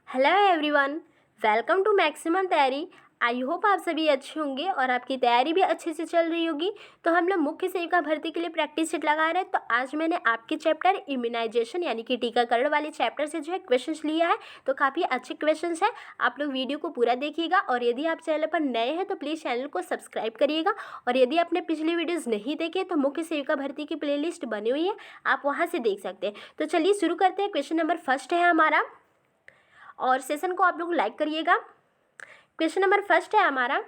Hello everyone, welcome to maximum तैयारी। I hope आप सभी अच्छे होंगे और आपकी तैयारी भी अच्छे से चल रही होगी। तो हम लोग मुख्य सेविका भर्ती के लिए प्रैक्टिस सेट लगा रहे हैं। तो आज मैंने आपके चैप्टर इम्यूनाइजेशन यानी कि टीकाकरण वाले चैप्टर से जो है क्वेश्चंस लिया है। तो काफ़ी अच्छे क्वेश्चंस हैं, आप लोग वीडियो को पूरा देखिएगा। और यदि आप चैनल पर नए हैं तो प्लीज़ चैनल को सब्सक्राइब करिएगा। और यदि आपने पिछली वीडियोज़ नहीं देखे तो मुख्य सेविका भर्ती की प्ले बनी हुई है, आप वहाँ से देख सकते हैं। तो चलिए शुरू करते हैं। क्वेश्चन नंबर फर्स्ट है हमारा, और सेशन को आप लोग लाइक करिएगा। क्वेश्चन नंबर फर्स्ट है हमारा,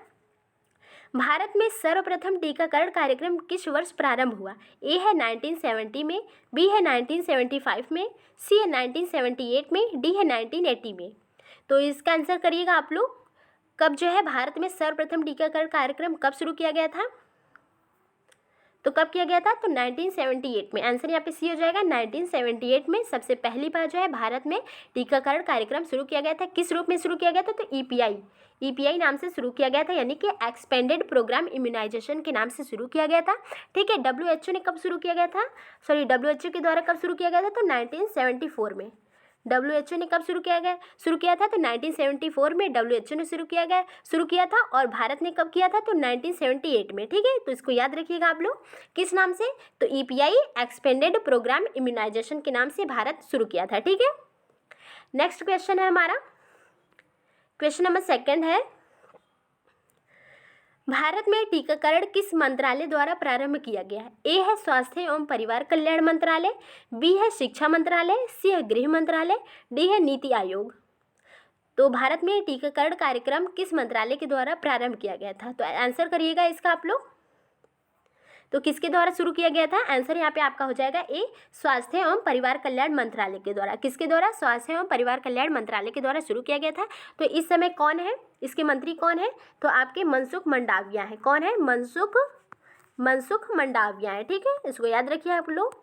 भारत में सर्वप्रथम टीकाकरण कार्यक्रम किस वर्ष प्रारंभ हुआ? ए है 1970 में, बी है 1975 में, सी है 1978 में, डी है 1980 में। तो इसका आंसर करिएगा आप लोग। कब जो है भारत में सर्वप्रथम टीकाकरण कार्यक्रम कब शुरू किया गया था? तो कब किया गया था? तो 1978 में। आंसर यहाँ पे सी हो जाएगा। 1978 में सबसे पहली बार जो है भारत में टीकाकरण कार्यक्रम शुरू किया गया था। किस रूप में शुरू किया गया था? तो ईपीआई नाम से शुरू किया गया था, यानी कि एक्सपेंडेड प्रोग्राम इम्यूनाइजेशन के नाम से शुरू किया गया था। ठीक है। डब्ल्यूएचओ ने कब शुरू किया गया था? डब्ल्यूएचओ के द्वारा कब शुरू किया गया था? तो 1974 में। डब्ल्यूएचओ ने कब शुरू किया था? तो 1974 में डब्ल्यूएचओ ने शुरू किया था। और भारत ने कब किया था? तो 1978 में। ठीक है, तो इसको याद रखिएगा आप लोग। किस नाम से? तो ईपीआई एक्सपेंडेड प्रोग्राम इम्यूनाइजेशन के नाम से भारत शुरू किया था। ठीक है। नेक्स्ट क्वेश्चन है हमारा, क्वेश्चन नंबर सेकंड है, भारत में टीकाकरण किस मंत्रालय द्वारा प्रारंभ किया गया है? ए है स्वास्थ्य एवं परिवार कल्याण मंत्रालय, बी है शिक्षा मंत्रालय, सी है गृह मंत्रालय, डी है नीति आयोग। तो भारत में टीकाकरण कार्यक्रम किस मंत्रालय के द्वारा प्रारंभ किया गया था? तो आंसर करिएगा इसका आप लोग। तो किसके द्वारा शुरू किया गया था? आंसर यहाँ पे आपका हो जाएगा ए, स्वास्थ्य एवं परिवार कल्याण मंत्रालय के द्वारा। किसके द्वारा? स्वास्थ्य एवं परिवार कल्याण मंत्रालय के द्वारा शुरू किया गया था। तो इस समय कौन है, इसके मंत्री कौन है? तो आपके मनसुख मंडाविया है। कौन है? मनसुख मंडाविया है। ठीक है, इसको याद रखिए आप लोग।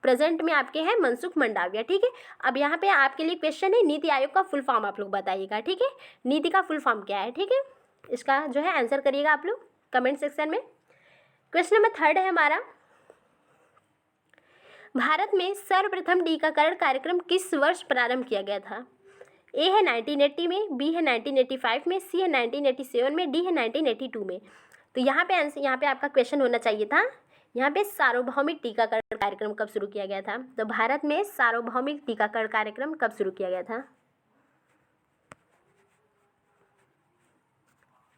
प्रेजेंट में आपके हैं मनसुख मंडाविया। ठीक है। अब यहाँ पे आपके लिए क्वेश्चन है, नीति आयोग का फुल फॉर्म आप लोग बताइएगा। ठीक है, नीति का फुल फॉर्म क्या है? ठीक है, इसका जो है आंसर करिएगा आप लोग कमेंट सेक्शन में। क्वेश्चन नंबर थर्ड है हमारा, भारत में सर्वप्रथम टीकाकरण कार्यक्रम किस वर्ष प्रारंभ किया गया था? ए है 1980 में, बी है 1985 में, सी है 1987 में, डी है 1982 में। तो यहाँ पे आपका क्वेश्चन होना चाहिए था, यहाँ पे सार्वभौमिक टीकाकरण कार्यक्रम कब शुरू किया गया था? तो भारत में सार्वभौमिक टीकाकरण कार्यक्रम कब शुरू किया गया था?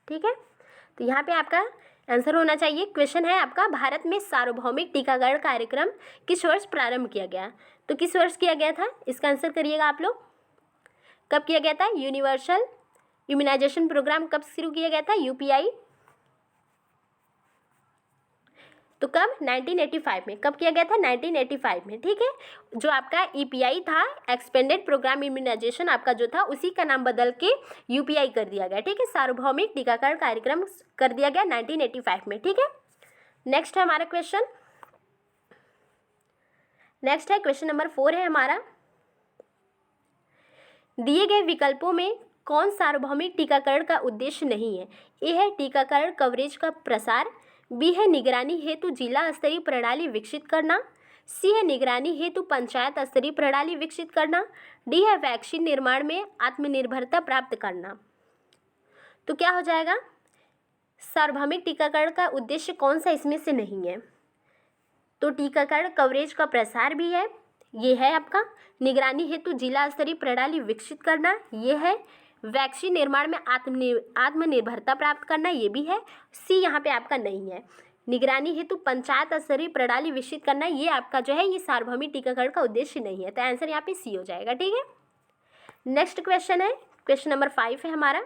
ठीक है, तो यहाँ पे आपका आंसर होना चाहिए। क्वेश्चन है आपका, भारत में सार्वभौमिक टीकाकरण कार्यक्रम किस वर्ष प्रारंभ किया गया? तो किस वर्ष किया गया था? इसका आंसर करिएगा आप लोग। कब किया गया था? यूनिवर्सल इम्यूनाइजेशन प्रोग्राम कब शुरू किया गया था? यूपीआई। तो कब? 1985 में। कब किया गया था? 1985 में। ठीक है, जो आपका ईपीआई था, एक्सपेंडेड प्रोग्राम इम्यूनाइजेशन आपका जो था, उसी का नाम बदल के यूपीआई कर दिया गया। ठीक है, सार्वभौमिक टीकाकरण कार्यक्रम कर दिया गया 1985 में। ठीक है। नेक्स्ट है हमारा क्वेश्चन, नेक्स्ट है क्वेश्चन नंबर 4 है हमारा, दिए गए विकल्पों में कौन सार्वभौमिक टीकाकरण का उद्देश्य नहीं है? ए है टीकाकरण कवरेज का प्रसार, बी है निगरानी हेतु जिला स्तरीय प्रणाली विकसित करना, सी है निगरानी हेतु पंचायत स्तरीय प्रणाली विकसित करना, डी है वैक्सीन निर्माण में आत्मनिर्भरता प्राप्त करना। तो क्या हो जाएगा? सार्वभौमिक टीकाकरण का उद्देश्य कौन सा इसमें से नहीं है? तो टीकाकरण कवरेज का प्रसार भी है, ये है आपका निगरानी हेतु जिला स्तरीय प्रणाली विकसित करना, ये है वैक्सीन निर्माण में आत्मनिर्भरता प्राप्त करना, ये भी है। सी यहाँ पे आपका नहीं है, निगरानी हेतु पंचायत स्तरीय प्रणाली विकसित करना, ये आपका जो है ये सार्वभौमिक टीकाकरण का उद्देश्य नहीं है। तो आंसर यहाँ पे सी हो जाएगा। ठीक है। नेक्स्ट क्वेश्चन है, क्वेश्चन नंबर 5 है हमारा,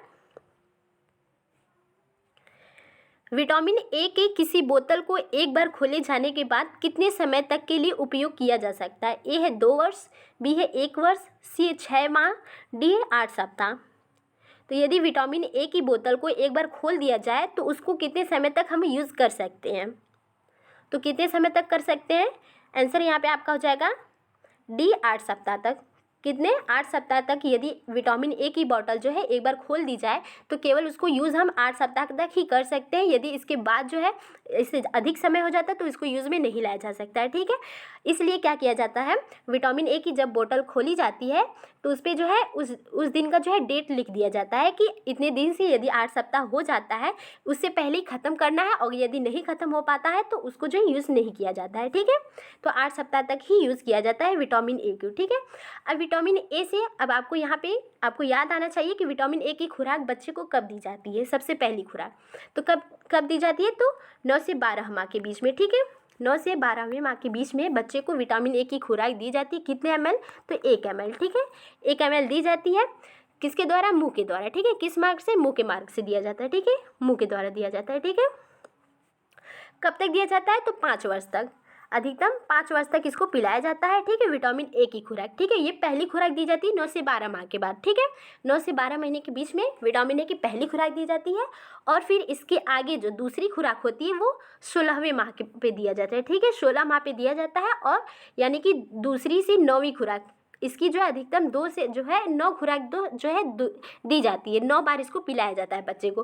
विटामिन ए की किसी बोतल को एक बार खोले जाने के बाद कितने समय तक के लिए उपयोग किया जा सकता है? ए है 2 वर्ष, बी है 1 वर्ष, सी है 6 माह, डी है 8 सप्ताह। तो यदि विटामिन ए की बोतल को एक बार खोल दिया जाए तो उसको कितने समय तक हम यूज़ कर सकते हैं? तो कितने समय तक कर सकते हैं? आंसर यहाँ पे आपका हो जाएगा डी, 8 सप्ताह तक। कितने? 8 सप्ताह तक यदि विटामिन ए की बॉटल जो है एक बार खोल दी जाए तो केवल उसको यूज़ हम 8 सप्ताह तक ही कर सकते हैं। यदि इसके बाद जो है इससे अधिक समय हो जाता है तो इसको यूज़ में नहीं लाया जा सकता है। ठीक है, इसलिए क्या किया जाता है, विटामिन ए की जब बोतल खोली जाती है तो उस पे जो है उस दिन का जो है डेट लिख दिया जाता है कि इतने दिन से यदि 8 सप्ताह हो जाता है उससे पहले ही ख़त्म करना है, और यदि नहीं ख़त्म हो पाता है तो उसको जो है यूज़ नहीं किया जाता है। ठीक है, तो 8 सप्ताह तक ही यूज़ किया जाता है विटामिन ए को। ठीक है, अब विटामिन ए से अब आपको यहाँ पे आपको याद आना चाहिए कि विटामिन ए की खुराक बच्चे को कब दी जाती है। सबसे पहली खुराक तो कब दी जाती है, तो 9 से 12 माह के बीच में। ठीक है, 9 से 12वें माह के बीच में बच्चे को विटामिन ए की खुराक दी जाती है। कितने ml, तो 1 ml। ठीक है, 1 ml दी जाती है किसके द्वारा, मुंह के द्वारा। ठीक है, किस मार्ग से, मुंह के मार्ग से दिया जाता है। ठीक है, मुंह के द्वारा दिया जाता है। ठीक है, कब तक दिया जाता है, तो 5 वर्ष तक, अधिकतम 5 वर्ष तक इसको पिलाया जाता है। ठीक है, विटामिन ए की खुराक। ठीक है, ये पहली खुराक दी जाती है 9 से 12 माह के बाद। ठीक है, 9 से 12 महीने के बीच में विटामिन ए की पहली खुराक दी जाती है, और फिर इसके आगे जो दूसरी खुराक होती है वो 16वें माह के पे दिया जाता है। ठीक है, 16 माह पे दिया जाता है, और यानी कि दूसरी से 9वीं खुराक इसकी जो है अधिकतम 2 से जो है 9 खुराक दी जाती है। 9 बार इसको पिलाया जाता है बच्चे को।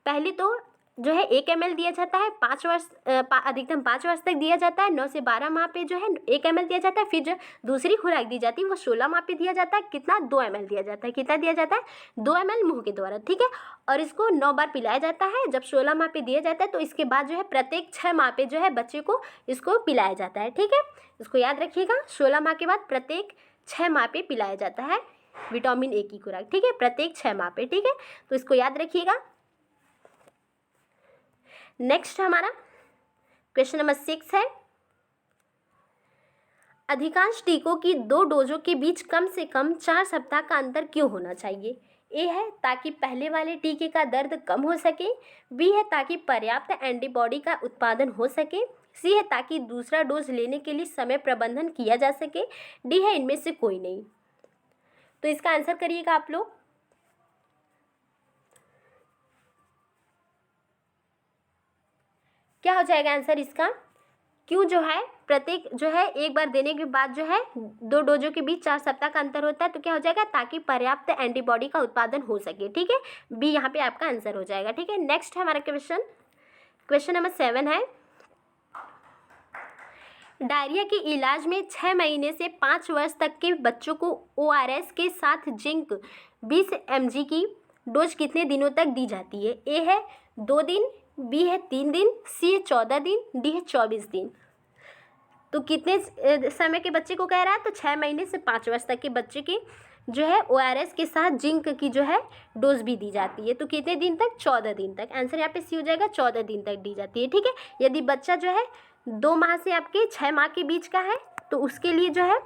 पहले तो जो है 1 ml दिया जाता है, 5 वर्ष अधिकतम 5 वर्ष तक दिया जाता है। 9 से 12 माह पे जो है 1 ml दिया जाता है। फिर जो दूसरी खुराक दी जाती है वो 16 माह पे दिया जाता है। कितना, 2 ml दिया जाता है। कितना दिया जाता है, 2 ml मुंह के द्वारा। ठीक है, और इसको 9 बार पिलाया जाता है। जब 16 माह पे दिया जाता है तो इसके बाद जो है प्रत्येक 6 माह पे जो है बच्चे को इसको पिलाया जाता है। ठीक है, इसको याद रखिएगा, 16 माह के बाद प्रत्येक 6 माह पे पिलाया जाता है विटामिन ए की खुराक। ठीक है, प्रत्येक 6 माह पे। ठीक है, तो इसको याद रखिएगा। नेक्स्ट हमारा क्वेश्चन नंबर 6 है, अधिकांश टीकों की 2 डोजों के बीच कम से कम 4 सप्ताह का अंतर क्यों होना चाहिए। ए है ताकि पहले वाले टीके का दर्द कम हो सके, बी है ताकि पर्याप्त एंटीबॉडी का उत्पादन हो सके, सी है ताकि दूसरा डोज लेने के लिए समय प्रबंधन किया जा सके, डी है इनमें से कोई नहीं। तो इसका आंसर करिएगा आप लोग। क्या हो जाएगा आंसर इसका, क्यों जो है प्रत्येक जो है एक बार देने के बाद जो है 2 डोजों के बीच 4 सप्ताह का अंतर होता है, तो क्या हो जाएगा, ताकि पर्याप्त एंटीबॉडी का उत्पादन हो सके। ठीक है, बी यहाँ पे आपका आंसर हो जाएगा। ठीक है, नेक्स्ट है हमारा क्वेश्चन नंबर 7 है, डायरिया के इलाज में 6 महीने से 5 वर्ष तक के बच्चों को ORS के साथ जिंक 20 mg की डोज कितने दिनों तक दी जाती है। ए है 2 दिन, बी है 3 दिन, सी है 14 दिन, डी है 24 दिन। तो कितने समय के बच्चे को कह रहा है, तो 6 महीने से 5 वर्ष तक के बच्चे की जो है ORS के साथ जिंक की जो है डोज भी दी जाती है। तो कितने दिन तक, 14 दिन तक। आंसर यहाँ पे सी हो जाएगा, 14 दिन तक दी जाती है। ठीक है, यदि बच्चा जो है 2 माह से आपके 6 माह के बीच का है तो उसके लिए जो है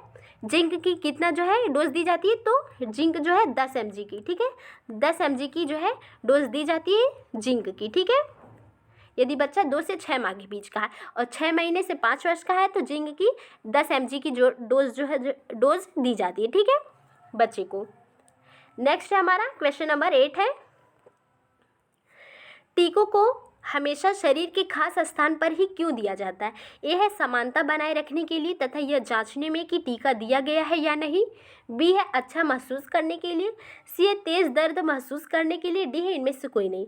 जिंक की कितना जो है डोज दी जाती है, तो जिंक जो है 10 mg की। ठीक है, 10 mg की जो है डोज दी जाती है जिंक की। ठीक है, यदि बच्चा 2 से 6 माह के बीच का है और 6 महीने से 5 वर्ष का है तो जिंक की 10 mg की डोज दी जाती है। ठीक है, बच्चे को। नेक्स्ट है हमारा क्वेश्चन नंबर 8 है, टीकों को हमेशा शरीर के खास स्थान पर ही क्यों दिया जाता है। ए है समानता बनाए रखने के लिए तथा यह जांचने में कि टीका दिया गया है या नहीं, बी है अच्छा महसूस करने के लिए, सी है तेज दर्द महसूस करने के लिए, डी है इनमें से कोई नहीं।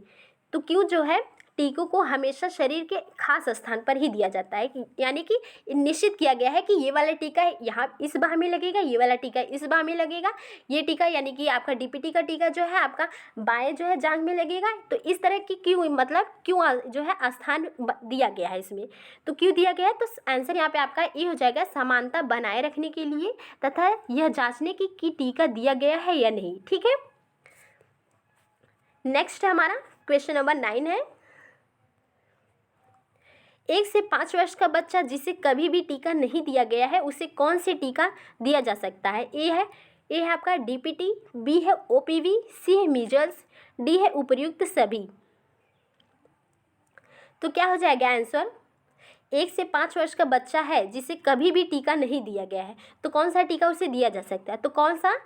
तो क्यों जो है टीकों को हमेशा शरीर के खास स्थान पर ही दिया जाता है, यानी कि निश्चित किया गया है कि ये वाला टीका यहाँ इस बाह में लगेगा, ये वाला टीका इस बाह में लगेगा, ये टीका यानी कि आपका DPT का टीका जो है आपका बाएं जो है जांघ में लगेगा। तो इस तरह की क्यों, मतलब क्यों जो है स्थान दिया गया है इसमें, तो क्यों दिया गया है, तो आंसर यहाँ पे आपका ये हो जाएगा, समानता बनाए रखने के लिए तथा यह जाँचने की कि टीका दिया गया है या नहीं। ठीक है, नेक्स्ट हमारा क्वेश्चन नंबर 9 है, 1 से 5 वर्ष का बच्चा जिसे कभी भी टीका नहीं दिया गया है उसे कौन से टीका दिया जा सकता है। ए है आपका DPT, बी है OPV, सी है मीजल्स, डी है उपर्युक्त सभी। तो क्या हो जाएगा आंसर, 1 से 5 वर्ष का बच्चा है जिसे कभी भी टीका नहीं दिया गया है तो कौन सा टीका उसे दिया जा सकता है, तो कौन सा,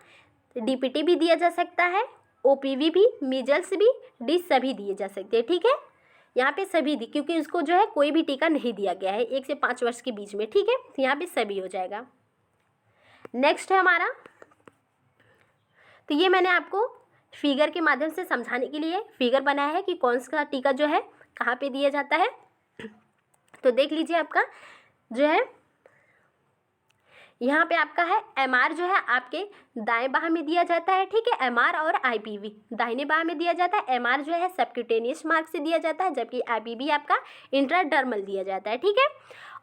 DPT भी दिया जा सकता है, OPV भी, मीजल्स भी, डी सभी दिए जा सकते हैं। ठीक है, यहाँ पे सभी दी, क्योंकि उसको जो है कोई भी टीका नहीं दिया गया है 1 से 5 वर्ष के बीच में। ठीक है, तो यहाँ पे सभी हो जाएगा। नेक्स्ट है हमारा, तो ये मैंने आपको फिगर के माध्यम से समझाने के लिए फिगर बनाया है कि कौन सा टीका जो है कहाँ पे दिया जाता है। तो देख लीजिए, आपका जो है यहाँ पे आपका है MR जो है आपके दाएं बाह में दिया जाता है, ठीक है। MR और IPV दाहिने बाह में दिया जाता है। MR जो है सबक्यूटेनियस मार्ग से दिया जाता है, जबकि IPV आपका इंट्राडर्मल दिया जाता है, ठीक है।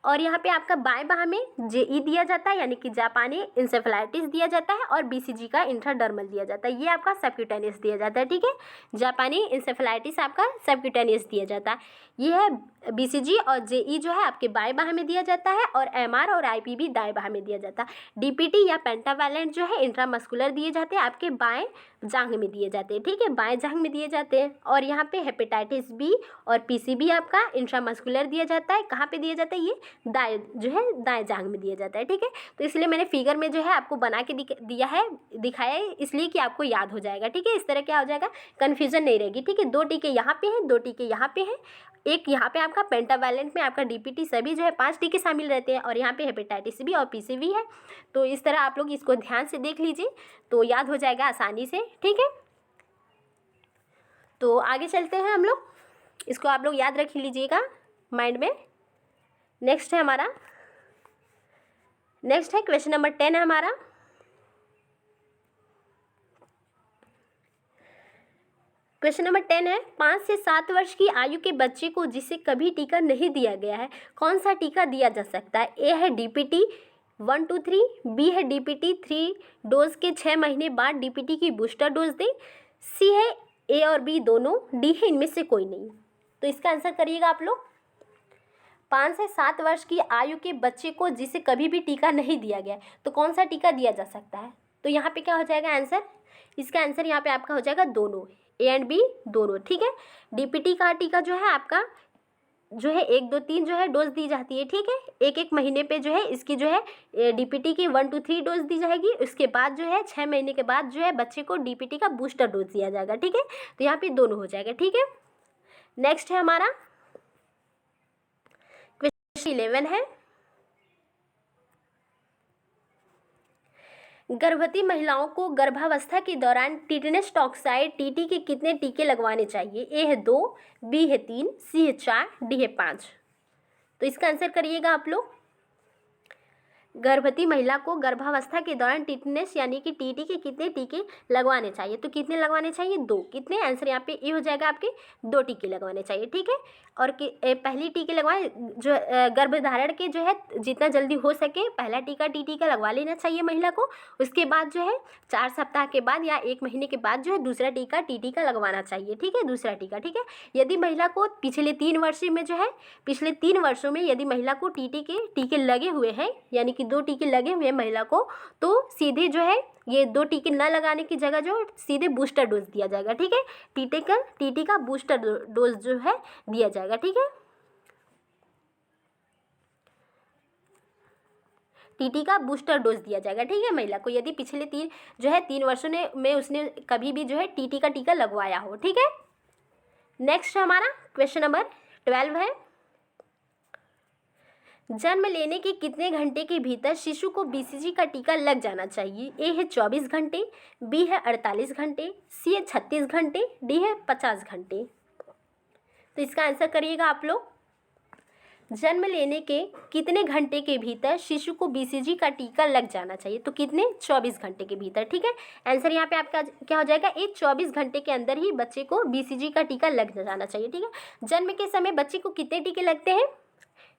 और यहाँ पे आपका बाएं बाह में JE दिया जाता है, यानी कि जापानी इंसेफेलाइटिस दिया जाता है, और BCG का इंट्राडर्मल दिया जाता है, ये आपका सबक्यूटेनियस दिया जाता है, ठीक है। जापानी इंसेफेलाइटिस आपका सबक्यूटेनियस दिया जाता है। ये है BCG और JE जो है आपके बाएं बाह में दिया जाता है, और MR और IPV दाएं बाह में दिया जाता है। DPT या पेंटावैलेंट जो है इंट्रामस्कुलर दिए जाते हैं, आपके बाएं जांघ में दिए जाते हैं, ठीक है, बाएं जांघ में दिए जाते हैं। और यहाँ पे हेपेटाइटिस B और PCB आपका इंट्रामस्कुलर दिया जाता है, कहाँ पे दिया जाता है, ये दाएं जो है दाएं जांघ में दिया जाता है, ठीक है। तो इसलिए मैंने फिगर में जो है आपको बना के दिखाया है, इसलिए कि आपको याद हो जाएगा, ठीक है। इस तरह क्या हो जाएगा, कन्फ्यूजन नहीं रहेगी, ठीक है। 2 टीके यहाँ पे हैं, 2 टीके यहाँ पे हैं, एक यहाँ पे आपका पेंटावैलेंट में आपका DPT सभी जो है 5 टीके शामिल रहते हैं, और यहाँ पे हेपेटाइटिस B और PCV है। तो इस तरह आप लोग इसको ध्यान से देख लीजिए तो याद हो जाएगा आसानी से, ठीक है। तो आगे चलते हैं हम लोग, इसको आप लोग याद रख लीजिएगा माइंड में। नेक्स्ट है क्वेश्चन नंबर 10 है हमारा। क्वेश्चन नंबर 10 है, 5 से 7 वर्ष की आयु के बच्चे को जिसे कभी टीका नहीं दिया गया है, कौन सा टीका दिया जा सकता है। ए है DPT 1, 2, 3, B है DPT 3 डोज के 6 महीने बाद DPT की बूस्टर डोज दें, C है A और B दोनों, D है इनमें से कोई नहीं। तो इसका आंसर करिएगा आप लोग। 5 से 7 वर्ष की आयु के बच्चे को जिसे कभी भी टीका नहीं दिया गया, तो कौन सा टीका दिया जा सकता है। तो यहाँ पे क्या हो जाएगा आंसर, इसका आंसर यहाँ पे आपका हो जाएगा दोनों, A एंड B दोनों, ठीक है। DPT का टीका जो है आपका जो है 1, 2, 3 जो है डोज दी जाती है, ठीक है। 1 महीने पे जो है इसकी जो है DPT की 1, 2, 3 डोज दी जाएगी। उसके बाद जो है 6 महीने के बाद जो है बच्चे को DPT का बूस्टर डोज दिया जाएगा, ठीक है। तो यहाँ पे दोनों हो जाएगा, ठीक है। नेक्स्ट है हमारा क्वेश्चन 11 है, गर्भवती महिलाओं को गर्भावस्था के दौरान टिटेनस टॉक्साइड TT के कितने टीके लगवाने चाहिए। A है 2, B है 3, C है 4, D है 5। तो इसका आंसर करिएगा आप लोग। गर्भवती महिला को गर्भावस्था के दौरान टिटेनस यानी कि TT के कितने टीके लगवाने चाहिए। तो कितने लगवाने चाहिए, 2। कितने, आंसर यहाँ पे ये हो जाएगा आपके 2 टीके लगवाने चाहिए, ठीक है। और पहली टीके लगवाएं जो गर्भधारण के जो है जितना जल्दी हो सके पहला टीका TT का लगवा लेना चाहिए महिला को। उसके बाद जो है 4 सप्ताह के बाद या 1 महीने के बाद जो है दूसरा टीका TT का लगवाना चाहिए, ठीक है, दूसरा टीका, ठीक है। यदि महिला को पिछले 3 वर्षों में यदि महिला को TT के टीके लगे हुए हैं, यानी कि 2 टीके लगे हुए हैं महिला को, तो सीधे जो है ये 2 टीके न लगाने की जगह जो सीधे बूस्टर डोज दिया जाएगा, ठीक है। TT का बूस्टर डोज जो है दिया जाएगा, ठीक है। TT का बूस्टर डोज दिया जाएगा, ठीक है, महिला को यदि पिछले 3 वर्षों में उसने कभी भी जो है TT का टीका लगवाया हो, ठीक है। नेक्स्ट हमारा क्वेश्चन नंबर 12 है, जन्म लेने के कितने घंटे के भीतर शिशु को BCG का टीका लग जाना चाहिए। A है 24 घंटे, B है 48 घंटे, C है 36 घंटे, D है 50 घंटे। तो इसका आंसर करिएगा आप लोग। जन्म लेने के कितने घंटे के भीतर शिशु को BCG का टीका लग जाना चाहिए। तो कितने, 24 घंटे के भीतर, ठीक है। आंसर यहाँ पे आपका क्या हो जाएगा, 24 घंटे के अंदर ही बच्चे को BCG का टीका लग जाना चाहिए, ठीक है। जन्म के समय बच्चे को कितने टीके लगते हैं,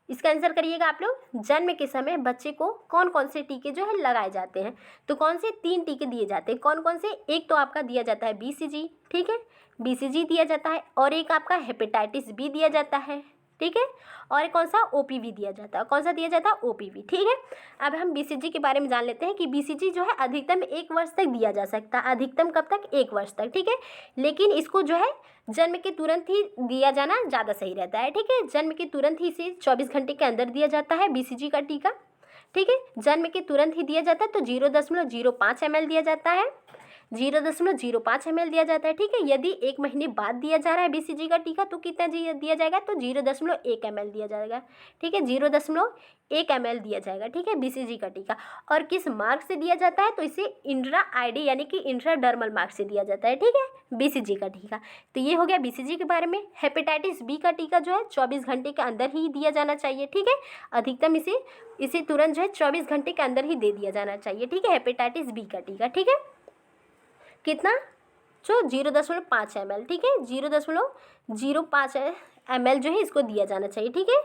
इसका आंसर करिएगा आप लोग। जन्म के समय बच्चे को कौन कौन से टीके जो है लगाए जाते हैं। तो कौन से 3 टीके दिए जाते हैं, कौन कौन से, एक तो आपका दिया जाता है BCG, ठीक है, BCG दिया जाता है, और एक आपका हेपेटाइटिस B दिया जाता है, ठीक है, और कौन सा OPV दिया जाता है, कौन सा दिया जाता है OPV, ठीक है। अब हम BCG के बारे में जान लेते हैं कि BCG जो है अधिकतम 1 वर्ष तक दिया जा सकता है, अधिकतम कब तक, 1 वर्ष तक, ठीक है। लेकिन इसको जो है जन्म के तुरंत ही दिया जाना ज़्यादा सही रहता है, ठीक है। जन्म के तुरंत ही से 24 घंटे के अंदर दिया जाता है BCG का टीका, ठीक है। जन्म के तुरंत ही दिया जाता है तो 0.05 ml दिया जाता है। 0.05 ml दिया जाता है, ठीक है। यदि 1 महीने बाद दिया जा रहा है BCG का टीका तो कितना दिया जाएगा, तो 0.1 ml दिया जाएगा, ठीक है। 0.1 ml दिया जाएगा, ठीक है, BCG का टीका। और किस मार्ग से दिया जाता है, तो इसे इंट्रा आईडी यानी कि इंट्राडर्मल मार्ग से दिया जाता है, ठीक है, BCG का टीका। तो ये हो गया BCG के बारे में। हेपेटाइटिस बी का टीका जो है 24 घंटे के अंदर ही दिया जाना चाहिए, ठीक है। अधिकतम इसे तुरंत जो है 24 घंटे के अंदर ही दे दिया जाना चाहिए, ठीक है, हेपेटाइटिस बी का टीका, ठीक है। कितना, जो 0.5 ml, ठीक है, 0.05 ml जो है इसको दिया जाना चाहिए, ठीक है।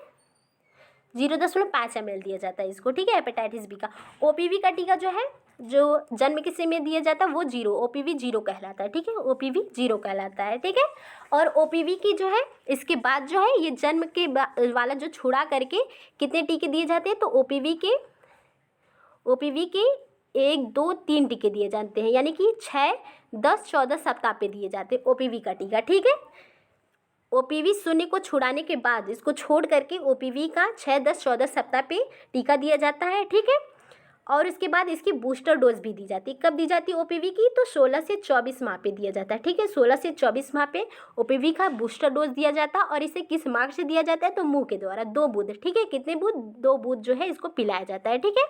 0.5 ml दिया जाता है इसको, ठीक है, हेपेटाइटिस बी का। OPV का टीका जो है, जो जन्म के समय दिया जाता है वो 0, OPV 0 कहलाता है, ठीक है, OPV 0 कहलाता है, ठीक है। और OPV की जो है इसके बाद जो है ये जन्म के वाला जो छुड़ा करके कितने टीके दिए जाते हैं, तो OPV के 1, 2, 3 टीके दिए जाते हैं, यानी कि 6, 10, 14 सप्ताह पे दिए जाते हैं OPV का टीका, ठीक है। OPV शून्य को छुड़ाने के बाद इसको छोड़ करके OPV का 6, 10, 14 सप्ताह पे टीका दिया जाता है, ठीक है। और उसके बाद इसकी बूस्टर डोज भी दी जाती है। कब दी जाती है OPV की, तो 16 से 24 माह पे दिया जाता है, ठीक है। 16 से 24 माह पे OPV का बूस्टर डोज दिया जाता है। और इसे किस मार्ग से दिया जाता है, तो मुंह के द्वारा 2 बूंद, ठीक है। कितने बूंद, 2 बूंद जो है इसको पिलाया जाता है, ठीक है।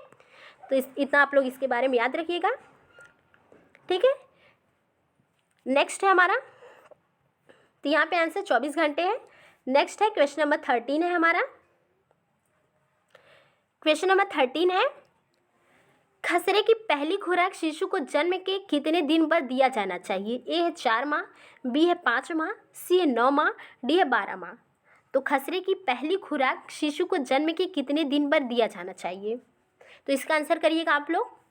तो इतना आप लोग इसके बारे में याद रखिएगा, ठीक है। नेक्स्ट है हमारा, तो यहाँ पे आंसर 24 घंटे है। नेक्स्ट है क्वेश्चन नंबर 13 है हमारा। क्वेश्चन नंबर 13 है, खसरे की पहली खुराक शिशु को जन्म के कितने दिन पर दिया जाना चाहिए। ए है 4 माह, बी है 5 माह, सी है 9 माह, डी है 12 माह। तो खसरे की पहली खुराक शिशु को जन्म के कितने दिन पर दिया जाना चाहिए, तो इसका आंसर करिएगा आप लोग।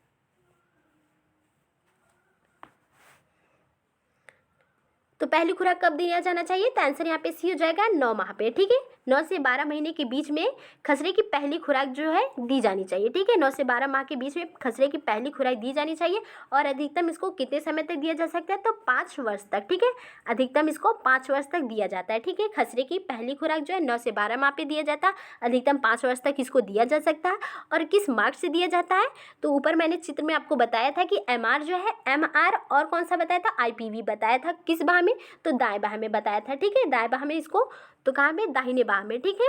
तो पहली खुराक कब दिया जाना चाहिए, तो आंसर यहाँ पे सी हो जाएगा 9 माह पे, ठीक है। 9 से 12 महीने के बीच में खसरे की पहली खुराक जो है दी जानी चाहिए, ठीक है। 9 से 12 माह के बीच में खसरे की पहली खुराक दी जानी चाहिए। और अधिकतम इसको कितने समय तक दिया जा सकता है, तो 5 वर्ष तक, ठीक है। अधिकतम इसको 5 वर्ष तक दिया जाता है, ठीक है। खसरे की पहली खुराक जो है 9 से 12 माह पे दिया जाता है, अधिकतम 5 वर्ष तक इसको दिया जा सकता है। और किस मार्ग से दिया जाता है, तो ऊपर मैंने चित्र में आपको बताया था कि MR जो है, MR और कौन सा बताया था, IPV बताया था। किस बाह में, तो दाएं बाह में बताया था, ठीक है। दाएं बाह में इसको, तो कहाँ में, दाहिने बाह में, ठीक है,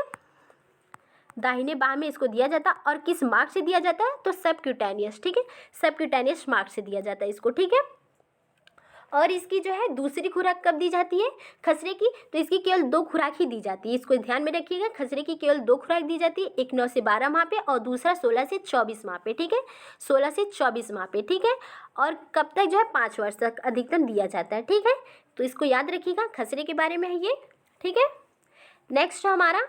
दाहिने बाह में इसको दिया जाता है। और किस मार्ग से दिया जाता है, तो सबक्यूटेनियस, ठीक है, सबक्यूटेनियस मार्ग से दिया जाता है इसको, ठीक है। और इसकी जो है दूसरी खुराक कब दी जाती है खसरे की, तो इसकी केवल 2 खुराक ही दी जाती है, इसको ध्यान में रखिएगा। खसरे की केवल 2 खुराक दी जाती है, एक 9 से 12 माह पे और दूसरा 16 से 24 माह पे, ठीक है, 16 से 24 माह पे, ठीक है। और कब तक जो है 5 वर्ष तक अधिकतम दिया जाता है, ठीक है। तो इसको याद रखिएगा, खसरे के बारे में है ये, ठीक है। नेक्स्ट हमारा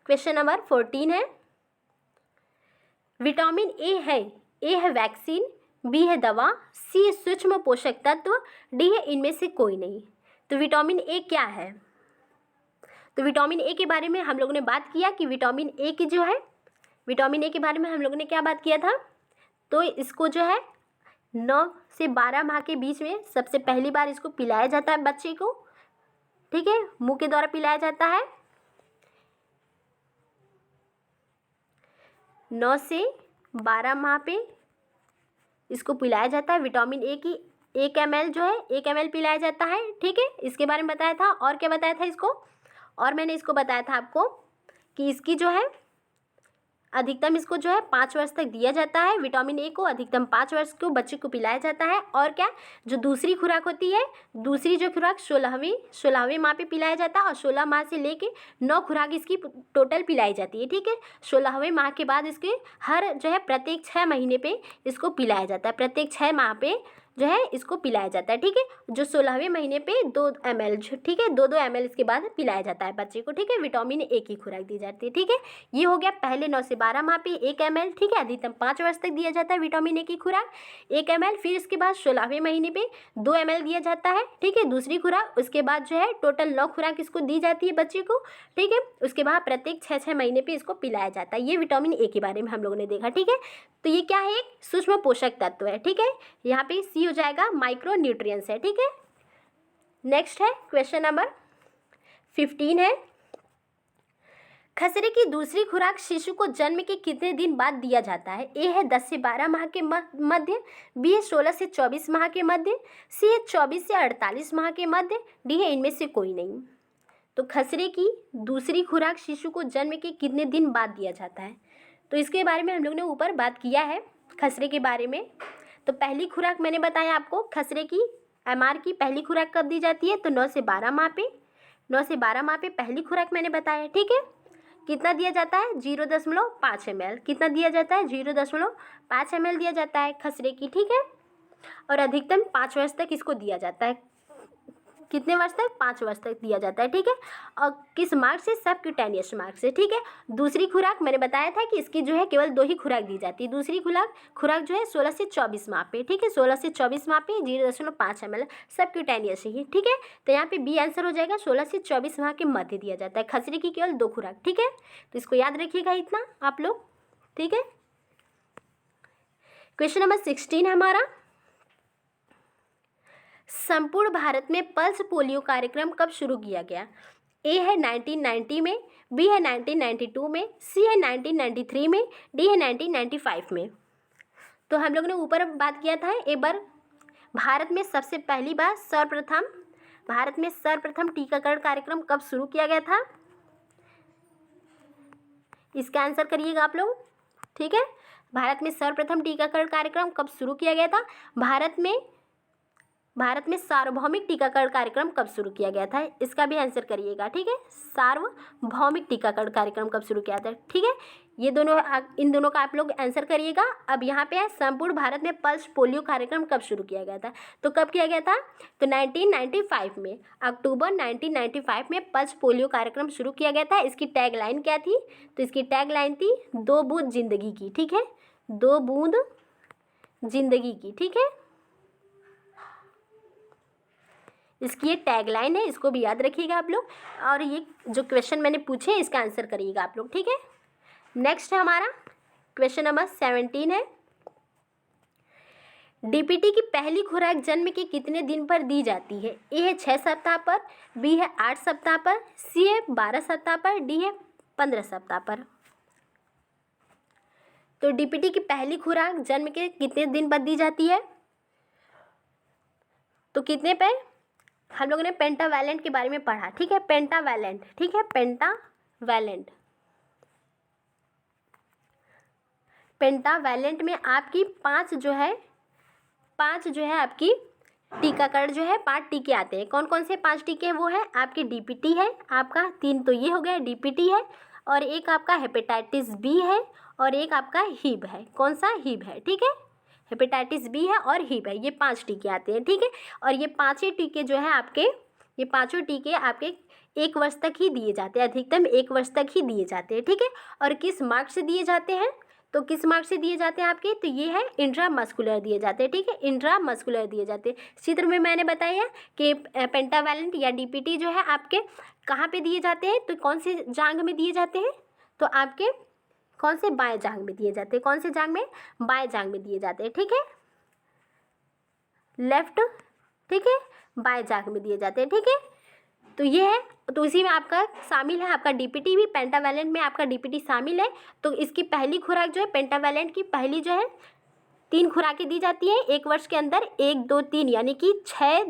क्वेश्चन नंबर 14 है, विटामिन ए है वैक्सीन, बी है दवा, सी है सूक्ष्म पोषक तत्व, डी है इनमें से कोई नहीं। तो विटामिन ए क्या है, तो विटामिन ए के बारे में हम लोगों ने बात किया कि विटामिन ए की जो है, विटामिन ए के बारे में हम लोगों ने क्या बात किया था, तो इसको जो है 9 से 12 माह के बीच में सबसे पहली बार इसको पिलाया जाता है बच्चे को, ठीक है, मुंह के द्वारा पिलाया जाता है। 9 से 12 माह पे इसको पिलाया जाता है। विटामिन ए की 1 ml जो है 1 ml पिलाया जाता है, ठीक है। इसके बारे में बताया था। और क्या बताया था इसको, और मैंने इसको बताया था आपको कि इसकी जो है अधिकतम इसको जो है 5 वर्ष तक दिया जाता है। विटामिन ए को अधिकतम 5 वर्ष को बच्चे को पिलाया जाता है। और क्या, जो दूसरी खुराक होती है, दूसरी जो खुराक 16वें माह पे पिलाया जाता है और 16 माह से लेके 9 खुराक इसकी टोटल पिलाई जाती है, ठीक है। 16वें माह के बाद इसके हर जो है प्रत्येक 6 महीने पे इसको पिलाया जाता है, प्रत्येक 6 माह पे जो है इसको पिलाया जाता है, ठीक है। जो 16वें महीने पे 2 ml, ठीक है, 2 ml इसके बाद पिलाया जाता है बच्चे को, ठीक है। विटामिन ए की खुराक दी जाती है, ठीक है। ये हो गया पहले 9 से 12 माह पे 1 ml, ठीक है, अधिकतम 5 वर्ष तक दिया जाता है विटामिन ए की खुराक 1 ml। फिर इसके बाद 16वें महीने पे 2 ml दिया जाता है, ठीक है, दूसरी खुराक। उसके बाद जो है टोटल 9 खुराक इसको दी जाती है बच्चे को, ठीक है। उसके बाद प्रत्येक 6 महीने पे इसको पिलाया जाता है। ये विटामिन ए के बारे में हम लोगों ने देखा, ठीक है। तो ये क्या है, एक सूक्ष्म पोषक तत्व है, ठीक है। यहाँ पे सी हो जाएगा माइक्रो न्यूट्रिएंट्स है, ठीक है। नेक्स्ट है क्वेश्चन नंबर 15 है, खसरे की दूसरी खुराक शिशु को जन्म के कितने दिन बाद दिया जाता है? ए है 10 से 12 माह के मध्य, बी है 16 से 24 माह के मध्य, सी है 24 से 48 माह के मध्य, डी है इनमें से कोई नहीं। तो खसरे की दूसरी खुराक शिशु को जन्म के कितने दिन बाद दिया जाता है? तो इसके बारे में हम लोग ने ऊपर बात किया है खसरे के बारे में। तो पहली खुराक मैंने बताया आपको, खसरे की एमआर की पहली खुराक कब दी जाती है? तो 9 से 12 माह पे, 9 से 12 माह पे पहली खुराक मैंने बताया। ठीक है, कितना दिया जाता है? 0.5 ml। कितना दिया जाता है? 0.5 ml दिया जाता है खसरे की। ठीक है, और अधिकतम 5 वर्ष तक इसको दिया जाता है। कितने वर्ष तक? 5 वर्ष तक दिया जाता है। ठीक है, और किस मार्ग से? सबक्यूटेनियस मार्ग से। ठीक है, दूसरी खुराक मैंने बताया था कि इसकी जो है केवल 2 ही खुराक दी जाती है। दूसरी खुराक जो है 16 से 24 माह पे। ठीक है, 16 से 24 माह पे 0.5 ml सबक्यूटेनियस ही। ठीक है, तो यहाँ पे बी आंसर हो जाएगा, 16 से 24 माह के मध्य दिया जाता है खसरे की केवल 2 खुराक। ठीक है, तो इसको याद रखिएगा इतना आप लोग। ठीक है, क्वेश्चन नंबर 16 है हमारा, संपूर्ण भारत में पल्स पोलियो कार्यक्रम कब शुरू किया गया? ए है 1990 में, बी है 1992 में, सी है 1993 में, डी है 1995 में। तो हम लोग ने ऊपर बात किया था एक बार, भारत में सबसे पहली बार भारत में सर्वप्रथम टीकाकरण कार्यक्रम कब शुरू किया गया था? इसका आंसर करिएगा आप लोग। ठीक है, भारत में सर्वप्रथम टीकाकरण कार्यक्रम कब शुरू किया गया था? भारत में सार्वभौमिक टीकाकरण कार्यक्रम कब शुरू किया गया था? इसका भी आंसर करिएगा। ठीक है, सार्वभौमिक टीकाकरण कार्यक्रम कब शुरू किया था? ठीक है, ये दोनों इन दोनों का आप लोग आंसर करिएगा। अब यहाँ पे है संपूर्ण भारत में पल्स पोलियो कार्यक्रम कब शुरू किया गया था? तो कब किया गया था? तो 1995 में, अक्टूबर 1995 में पल्स पोलियो कार्यक्रम शुरू किया गया था। इसकी टैगलाइन क्या थी? तो इसकी टैगलाइन थी 2 बूंद जिंदगी की। ठीक है, 2 बूंद जिंदगी की। ठीक है, इसकी ये टैगलाइन है, इसको भी याद रखिएगा आप लोग। और ये जो क्वेश्चन मैंने पूछे इसका आंसर करिएगा आप लोग। ठीक है, नेक्स्ट है हमारा क्वेश्चन नंबर 17 है, डीपीटी की पहली खुराक जन्म के कितने दिन पर दी जाती है? ए है 6 सप्ताह पर, बी है 8 सप्ताह पर, सी है 12 सप्ताह पर, डी है 15 सप्ताह पर। तो डीपीटी की पहली खुराक जन्म के कितने दिन पर दी जाती है? तो कितने पे? हम लोगों ने पेंटावैलेंट के बारे में पढ़ा। ठीक है, पेंटावैलेंट। ठीक है, पेंटावैलेंट में आपकी 5 जो है आपकी टीकाकरण जो है 5 टीके आते हैं। कौन कौन से 5 टीके हैं? वो है आपके डीपीटी है आपका, 3 तो ये हो गया डीपीटी है, और एक आपका हेपेटाइटिस बी है, और एक आपका हीब है। कौन सा? हीब है। ठीक है, हेपेटाइटिस बी है और हीब है, ये 5 टीके आते हैं। ठीक है, और ये 5 ही टीके जो है आपके, ये 5 टीके आपके 1 वर्ष तक ही दिए जाते हैं, अधिकतम 1 वर्ष तक ही दिए जाते हैं। ठीक है, और किस मार्ग से दिए जाते हैं? तो किस मार्ग से दिए जाते हैं आपके? तो ये है इंट्रामस्कुलर दिए जाते हैं। ठीक है, इंट्रामस्कुलर दिए जाते हैं। चित्र में मैंने बताया कि पेंटावैलेंट या डीपीटी जो है आपके कहाँ पे दिए जाते हैं? तो कौन से जांघ में दिए जाते हैं? तो आपके कौन से? बाएं जांघ में दिए जाते हैं। कौन से जांघ में? बाएं जांघ में दिए जाते हैं। ठीक है, लेफ्ट। ठीक है, बाएं जांघ में दिए जाते हैं। ठीक है, तो ये है, तो इसी में आपका शामिल है आपका डीपीटी भी, पेंटावैलेंट में आपका डीपीटी शामिल है। तो इसकी पहली खुराक जो है पेंटावैलेंट की पहली जो है 3 खुराकें दी जाती है 1 वर्ष के अंदर, 1, 2, 3, यानी कि 6,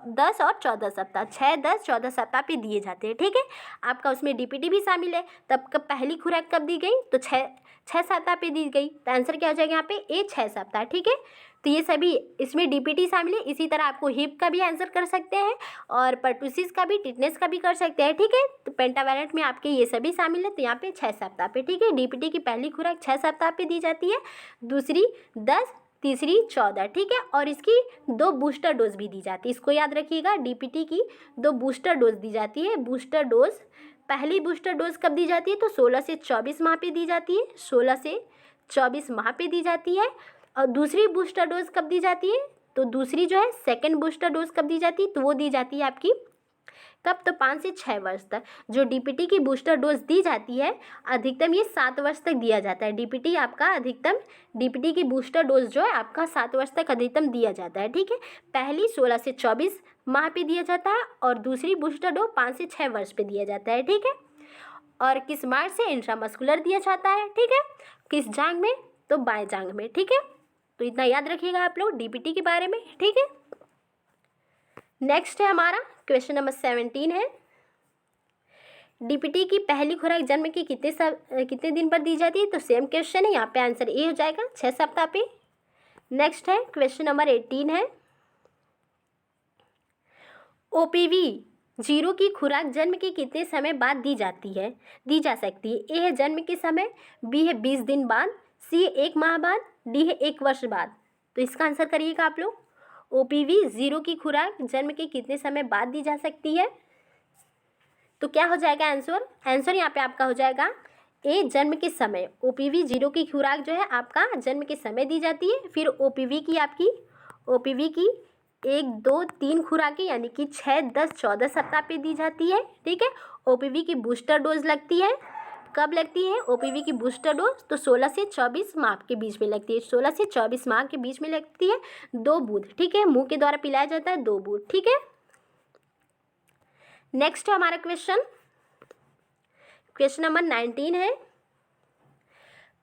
10 और 14 सप्ताह, 6, 10, 14 सप्ताह पे दिए जाते हैं। ठीक है, आपका उसमें डीपीटी भी शामिल है। तब कब पहली खुराक कब दी गई? तो 6 सप्ताह पे दी गई। तो आंसर क्या हो जाएगा यहाँ पे? ए 6 सप्ताह। ठीक है, तो ये सभी इसमें डीपीटी शामिल है। इसी तरह आपको हिप का भी आंसर कर सकते हैं, और पर्टुसिस का भी, टिटनेस का भी कर सकते हैं। ठीक है, तो पेंटावैलेंट में आपके ये सभी शामिल है। तो यहाँ पे 6 सप्ताह पे। ठीक है, डीपीटी की पहली खुराक 6 सप्ताह पे दी जाती है, दूसरी 10, तीसरी 14। ठीक है, और इसकी 2 बूस्टर डोज भी दी जाती है। इसको याद रखिएगा, डीपीटी की 2 बूस्टर डोज दी जाती है। बूस्टर डोज, पहली बूस्टर डोज कब दी जाती है? तो 16 से 24 माह पे दी जाती है, 16 से 24 माह पे दी जाती है। और दूसरी बूस्टर डोज कब दी जाती है? तो दूसरी जो है सेकेंड बूस्टर डोज कब दी जाती है? तो वो दी जाती है आपकी कब? तो 5 से 6 वर्ष तक। जो डीपीटी की बूस्टर डोज दी जाती है अधिकतम ये 7 वर्ष तक दिया जाता है। डीपीटी आपका अधिकतम, डीपीटी की बूस्टर डोज जो है आपका 7 वर्ष तक अधिकतम दिया जाता है। ठीक है, पहली 16 से 24 माह पे दिया जाता है, और दूसरी बूस्टर डोज 5 से 6 वर्ष पे दिया जाता है। ठीक है, और किस मार्ग से इंट्रामस्कुलर दिया जाता है, ठीक है, किस जांघ में, तो बाएं जांघ में, ठीक है। तो इतना याद रखिएगा आप लोग डीपीटी के बारे में, ठीक है। नेक्स्ट है हमारा क्वेश्चन नंबर 17 है, डीपीटी की पहली खुराक जन्म के कितने दिन पर दी जाती है, तो सेम क्वेश्चन है, यहाँ पे आंसर ए हो जाएगा 6 सप्ताह पे। नेक्स्ट है क्वेश्चन नंबर 18 है, ओपीवी 0 की खुराक जन्म के कितने समय बाद दी जा सकती है। ए है जन्म के समय, बी है 20 दिन बाद, सी है 1 माह बाद, डी है 1 वर्ष बाद। तो इसका आंसर करिएगा आप लोग। ओपीवी 0 की खुराक जन्म के कितने समय बाद दी जा सकती है, तो क्या हो जाएगा आंसर। आंसर यहाँ पे आपका हो जाएगा ए जन्म के समय। ओपीवी 0 की खुराक जो है आपका जन्म के समय दी जाती है। फिर ओपीवी की 1, 2, 3 खुराकें यानी कि 6, 10, 14 सप्ताह पे दी जाती है, ठीक है। ओपीवी की बूस्टर डोज लगती है, कब लगती है ओपीवी की बूस्टर डोज, तो 16 से 24 माह के बीच में लगती है। 16 से 24 माह के बीच में लगती है, 2 बूंद, ठीक है, मुंह के द्वारा पिलाया जाता है 2 बूंद, ठीक है। नेक्स्ट है हमारा क्वेश्चन नंबर 19 है,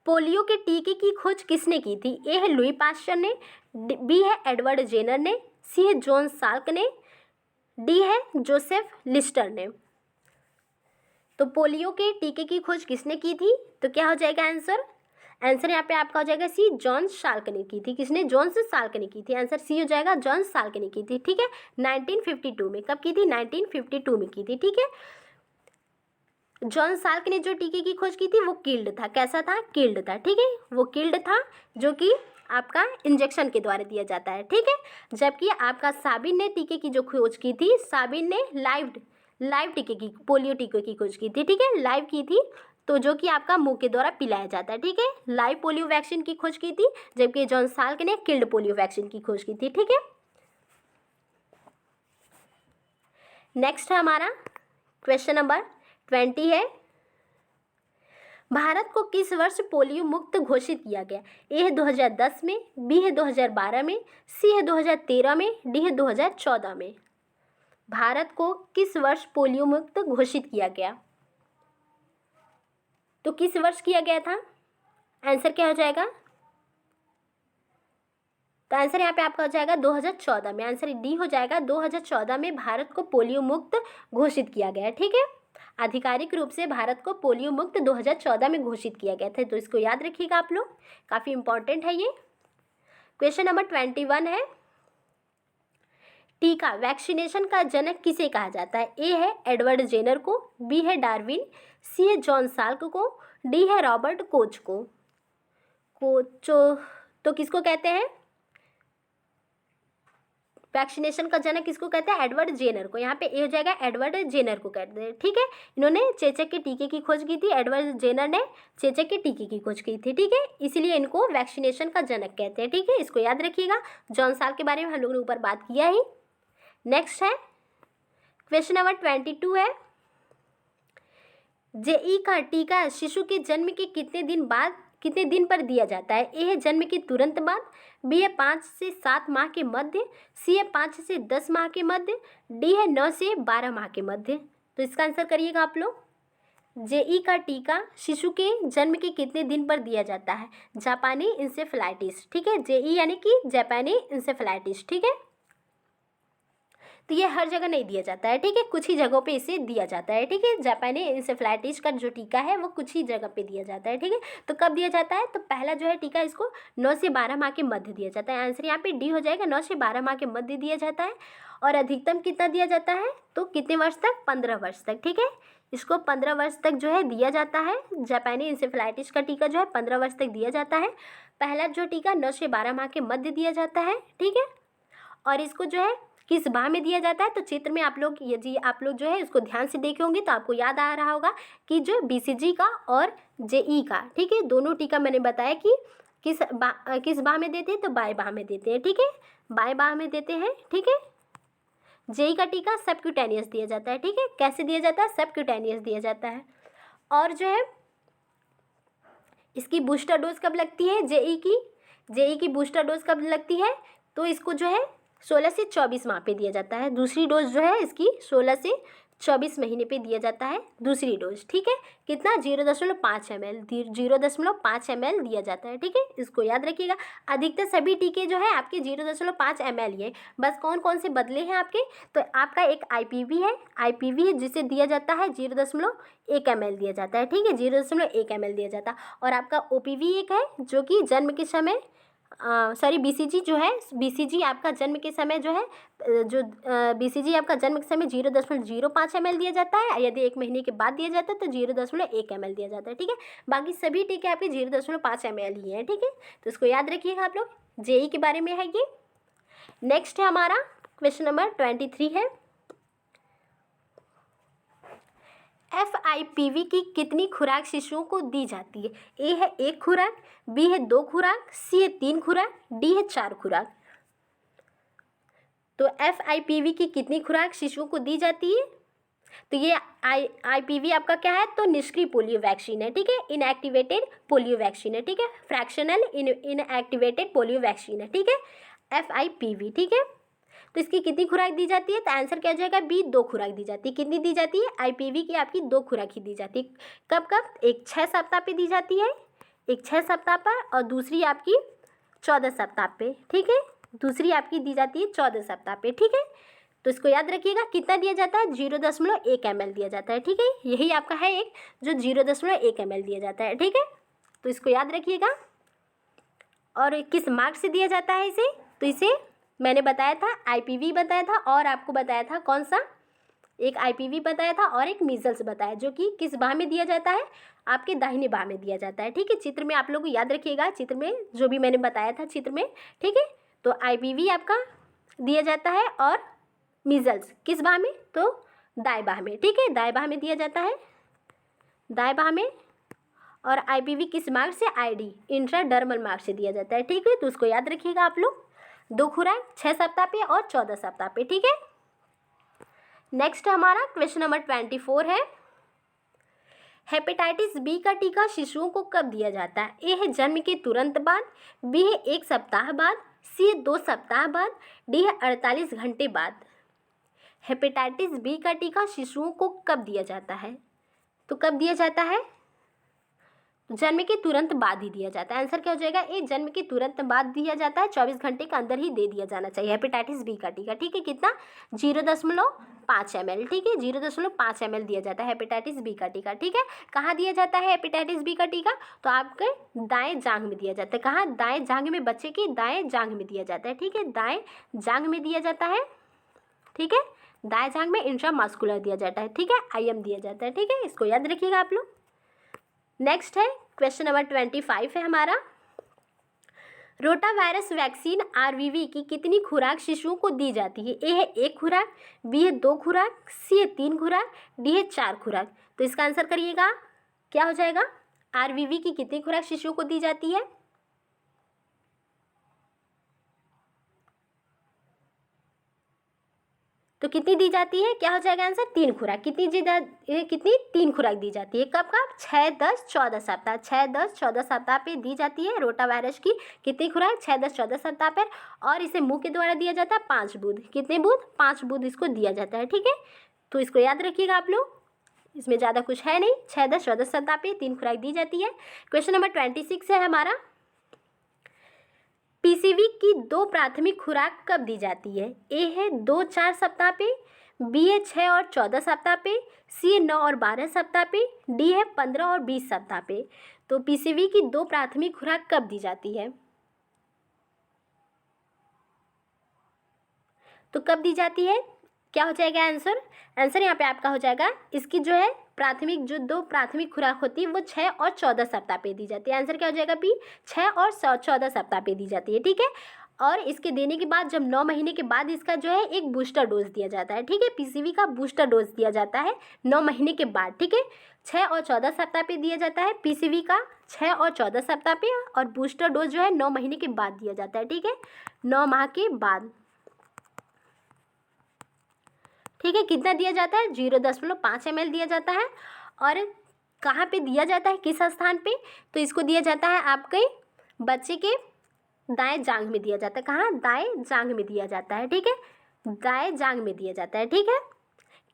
पोलियो के टीके की खोज किसने की थी। ए है लुई पास्चर ने, बी है एडवर्ड जेनर ने, सी है जॉन साल्क ने, डी है जोसेफ लिस्टर ने। तो पोलियो के टीके की खोज किसने की थी, तो क्या हो जाएगा आंसर। आंसर यहाँ पे आपका हो जाएगा सी, जॉन साल्क ने की थी। किसने, जॉन साल्क ने की थी। आंसर सी हो जाएगा, जॉन साल्क ने की थी, ठीक है। 1952 में, कब की थी, 1952 में की थी, ठीक है। जॉन साल्क ने जो टीके की खोज की थी वो किल्ड था, कैसा था, किल्ड था, ठीक है। वो किल्ड था जो कि आपका इंजेक्शन के द्वारा दिया जाता है, ठीक है। जबकि आपका साबिन ने टीके की जो खोज की थी, साबिन ने लाइव टीके की, पोलियो टीके की खोज की थी, ठीक है, लाइव की थी, तो जो कि आपका मुंह के द्वारा पिलाया जाता है, ठीक है। लाइव पोलियो वैक्सीन की खोज की थी, जबकि जॉन साल्क ने किल्ड पोलियो वैक्सीन की खोज की थी, ठीक है। नेक्स्ट है हमारा क्वेश्चन नंबर 20 है, भारत को किस वर्ष पोलियो मुक्त घोषित किया गया। ए है 2010 में, बी है 2012 में, सी है 2013 में, डी है 2014 में। भारत को किस वर्ष पोलियो मुक्त घोषित किया गया, तो किस वर्ष किया गया था। आंसर क्या हो जाएगा, तो आंसर यहाँ पे आपका हो जाएगा 2014 में। आंसर डी हो जाएगा, 2014 में भारत को पोलियो मुक्त घोषित किया गया है, ठीक है। आधिकारिक रूप से भारत को पोलियो मुक्त 2014 में घोषित किया गया था, तो इसको याद रखिएगा आप लोग, काफ़ी इंपॉर्टेंट है ये। क्वेश्चन नंबर 21 है, टीका वैक्सीनेशन का जनक किसे कहा जाता है। ए है एडवर्ड जेनर को, बी है डार्विन, सी है जॉन साल्क को, डी है रॉबर्ट कोच को। तो किसको कहते हैं, वैक्सीनेशन का जनक किसको कहते हैं, एडवर्ड जेनर को। यहाँ पे ए हो जाएगा, एडवर्ड जेनर को कहते हैं, ठीक है। इन्होंने चेचक के टीके की खोज की थी, एडवर्ड जेनर ने चेचक के टीके की खोज की थी, ठीक है, इसलिए इनको वैक्सीनेशन का जनक कहते हैं, ठीक है, इसको याद रखिएगा। जॉन साल्क के बारे में हम लोगों ने ऊपर बात किया ही। नेक्स्ट है क्वेश्चन नंबर 22 है, जेई का टीका शिशु के जन्म के कितने दिन पर दिया जाता है। ए है जन्म के तुरंत बाद, बी है 5 से 7 माह के मध्य, सी है 5 से 10 माह के मध्य, डी है 9 से 12 माह के मध्य। तो इसका आंसर करिएगा आप लोग। जेई का टीका शिशु के जन्म के कितने दिन पर दिया जाता है, जापानी इंसेफेलाइटिस, ठीक है, जेई यानी कि जापानी इंसेफेलाइटिस, ठीक है। तो ये हर जगह नहीं दिया जाता है, ठीक है, कुछ ही जगहों पे इसे दिया जाता है, ठीक है। जापानी इंसेफेलाइटिस का जो टीका है वो कुछ ही जगह पे दिया जाता है, ठीक है। तो कब दिया जाता है, तो पहला जो है टीका इसको 9 से 12 माह के मध्य दिया जाता है। आंसर यहाँ पे डी हो जाएगा, 9 से 12 माह के मध्य दिया जाता है। और अधिकतम कितना दिया जाता है, तो कितने वर्ष तक, 15 वर्ष तक, ठीक है। इसको 15 वर्ष तक जो है दिया जाता है। जापानी इंसेफेलाइटिस का टीका जो है 15 वर्ष तक दिया जाता है। पहला जो टीका 9 से 12 माह के मध्य दिया जाता है, ठीक है। और इसको जो है किस माह में दिया जाता है, तो चित्र में आप लोग, यदि आप लोग जो है इसको ध्यान से देखे होंगे तो आपको याद आ रहा होगा कि जो बीसीजी का और जेई का, ठीक है, दोनों टीका मैंने बताया कि किस बाह में देते हैं, तो बाएं बाह में देते हैं, ठीक है, बाएं बाह में देते हैं, ठीक है। जेई का टीका सबक्यूटेनियस दिया जाता है, ठीक है, कैसे दिया जाता है, सबक्यूटेनियस दिया जाता है। और जो है इसकी बूस्टर डोज कब लगती है, जेई की बूस्टर डोज कब लगती है, तो इसको जो है 16 से 24 माह पे दिया जाता है। दूसरी डोज जो है इसकी 16 से 24 महीने पे दिया जाता है दूसरी डोज, ठीक है। कितना? 0.5 ml, 0.5 ml दिया जाता है, ठीक है। इसको याद रखिएगा। अधिकतर सभी टीके जो है आपके 0.5 ml ही है। बस कौन कौन से बदले हैं आपके, तो आपका एक IPV है जिसे दिया जाता है 0.1 ml दिया जाता है, ठीक है। 0.1 ml दिया जाता है। और आपका OPV एक है जो कि जन्म के समय BCG जो है, BCG आपका जन्म के समय जो है, BCG आपका जन्म के समय 0.05 ml दिया जाता है। यदि 1 महीने के बाद दिया जाता है तो 0.1 ml दिया जाता है, ठीक है। बाकी सभी टीके आपके 0.5 ml ही हैं, ठीक है। तो इसको याद रखिएगा आप लोग। JE के बारे में है ये। नेक्स्ट है हमारा क्वेश्चन नंबर 23 है, FIPV की कितनी खुराक शिशुओं को दी जाती है? A है 1 खुराक, B है 2 खुराक, C है 3 खुराक, D है 4 खुराक। तो FIPV की कितनी खुराक शिशुओं को दी जाती है? तो ये IPV आपका क्या है? तो निष्क्रिय पोलियो वैक्सीन है, ठीक है। इनएक्टिवेटेड पोलियो वैक्सीन है, ठीक है। फ्रैक्शनल इनएक्टिवेटेड पोलियो वैक्सीन है, ठीक है। FIPV, ठीक है। तो इसकी कितनी खुराक दी जाती है? तो आंसर क्या हो जाएगा? B, 2 खुराक दी जाती है। कितनी दी जाती है? IPV की आपकी 2 खुराक ही दी जाती है। कब कब? एक 6 सप्ताह पे दी जाती है, एक 6 सप्ताह पर, और दूसरी आपकी 14 सप्ताह पे, ठीक है। दूसरी आपकी दी जाती है 14 सप्ताह पे, ठीक है। तो इसको याद रखिएगा। कितना दिया जाता है? 0.1 ml दिया जाता है, ठीक है। यही आपका है एक जो 0.1 ml दिया जाता है, ठीक है। तो इसको याद रखिएगा। और किस मार्क से दिया जाता है इसे? तो इसे मैंने बताया था, IPV बताया था, और आपको बताया था कौन सा? एक IPV बताया था और एक मीजल्स बताया, जो कि किस बाह में दिया जाता है? आपके दाहिने बाह में दिया जाता है, ठीक है। चित्र में आप लोग को याद रखिएगा, चित्र में जो भी मैंने बताया था चित्र में, ठीक है। तो IPV आपका दिया जाता है और मीजल्स किस बाह में? तो दाएं बाह में, ठीक है। दाएं बाह में दिया जाता है, दाएं बाह में। और IPV किस मार्ग से? ID, इंट्राडर्मल मार्ग से दिया जाता है, ठीक है। तो उसको याद रखिएगा आप लोग। 2 खुराक 6 सप्ताह पे और 14 सप्ताह पे, ठीक है। नेक्स्ट हमारा क्वेश्चन नंबर 24 है, हेपेटाइटिस B का टीका शिशुओं को कब दिया जाता है? A है जन्म के तुरंत बाद, B है 1 सप्ताह बाद, C है 2 सप्ताह बाद, D है 48 घंटे बाद। हेपेटाइटिस B का टीका शिशुओं को कब दिया जाता है? तो कब दिया जाता है? जन्म के तुरंत बाद ही दिया जाता है। आंसर क्या हो जाएगा? ए, जन्म के तुरंत बाद दिया जाता है, 24 घंटे के अंदर ही दे दिया जाना चाहिए हेपेटाइटिस B का टीका, ठीक है। कितना? 0.5 ml, ठीक है। 0.5 ml दिया जाता है हेपेटाइटिस B का टीका, ठीक है। कहाँ दिया जाता है हेपेटाइटिस B का टीका? तो आपके दाएं जांघ में दिया जाता है। कहाँ? दाएं जांघ में, बच्चे की दाएं जांघ में दिया जाता है, ठीक है। दाएं जांघ में दिया जाता है, ठीक है। दाएं जांघ में इंट्रामस्कुलर दिया जाता है, ठीक है। IM दिया जाता है, ठीक है। इसको याद रखिएगा आप लोग। नेक्स्ट है क्वेश्चन नंबर 25 है हमारा, रोटा वायरस वैक्सीन RVV की कितनी खुराक शिशुओं को दी जाती है? A है 1 खुराक, B है 2 खुराक, C है 3 खुराक, D है 4 खुराक। तो इसका आंसर करिएगा, क्या हो जाएगा? RVV की कितनी खुराक शिशुओं को दी जाती है? तो कितनी दी जाती है? क्या हो जाएगा आंसर? 3 खुराक। कितनी 3 खुराक दी जाती है। कब कब? 6, 10, 14 सप्ताह। 6, 10, 14 सप्ताह पे दी जाती है रोटा वायरस की कितनी खुराक? 6, 10, 14 सप्ताह पर। और इसे मुंह के द्वारा दिया जाता है 5 बूंद। कितने बूंद? 5 बूंद इसको दिया जाता है, ठीक है। तो इसको याद रखिएगा आप लोग, इसमें ज़्यादा कुछ है नहीं। 6, 10, 14 सप्ताह पे 3 खुराक दी जाती है। क्वेश्चन नंबर 26 है हमारा, PCV की 2 प्राथमिक खुराक कब दी जाती है? A है 2, 4 सप्ताह पे, B है 6 और 14 सप्ताह पे, C है 9 और 12 सप्ताह पे, D है 15 और 20 सप्ताह पे। तो PCV की 2 प्राथमिक खुराक कब दी जाती है? तो कब दी जाती है? क्या हो जाएगा आंसर? आंसर यहाँ पे आपका हो जाएगा, इसकी जो है प्राथमिक, जो 2 प्राथमिक खुराक होती है वो 6 और 14 सप्ताह पे दी जाती है। आंसर क्या हो जाएगा? B, 6 और 14 सप्ताह पे दी जाती है, ठीक है। और इसके देने के बाद जब 9 महीने के बाद इसका जो है एक बूस्टर डोज दिया जाता है, ठीक है। PCV का बूस्टर डोज दिया जाता है 9 महीने के बाद, ठीक है। 6 और 14 सप्ताह पे दिया जाता है PCV का, 6 और 14 सप्ताह पे। और बूस्टर डोज जो है 9 महीने के बाद दिया जाता है, ठीक है। 9 माह के बाद, ठीक है। कितना दिया जाता है? 0.5 ml दिया जाता है। और कहाँ पे दिया जाता है? किस स्थान पे? तो इसको दिया जाता है आपके बच्चे के दाएं जांघ में दिया जाता है। कहाँ? दाएं जांघ में दिया जाता है, ठीक है। दाएं जांघ में दिया जाता है, ठीक है।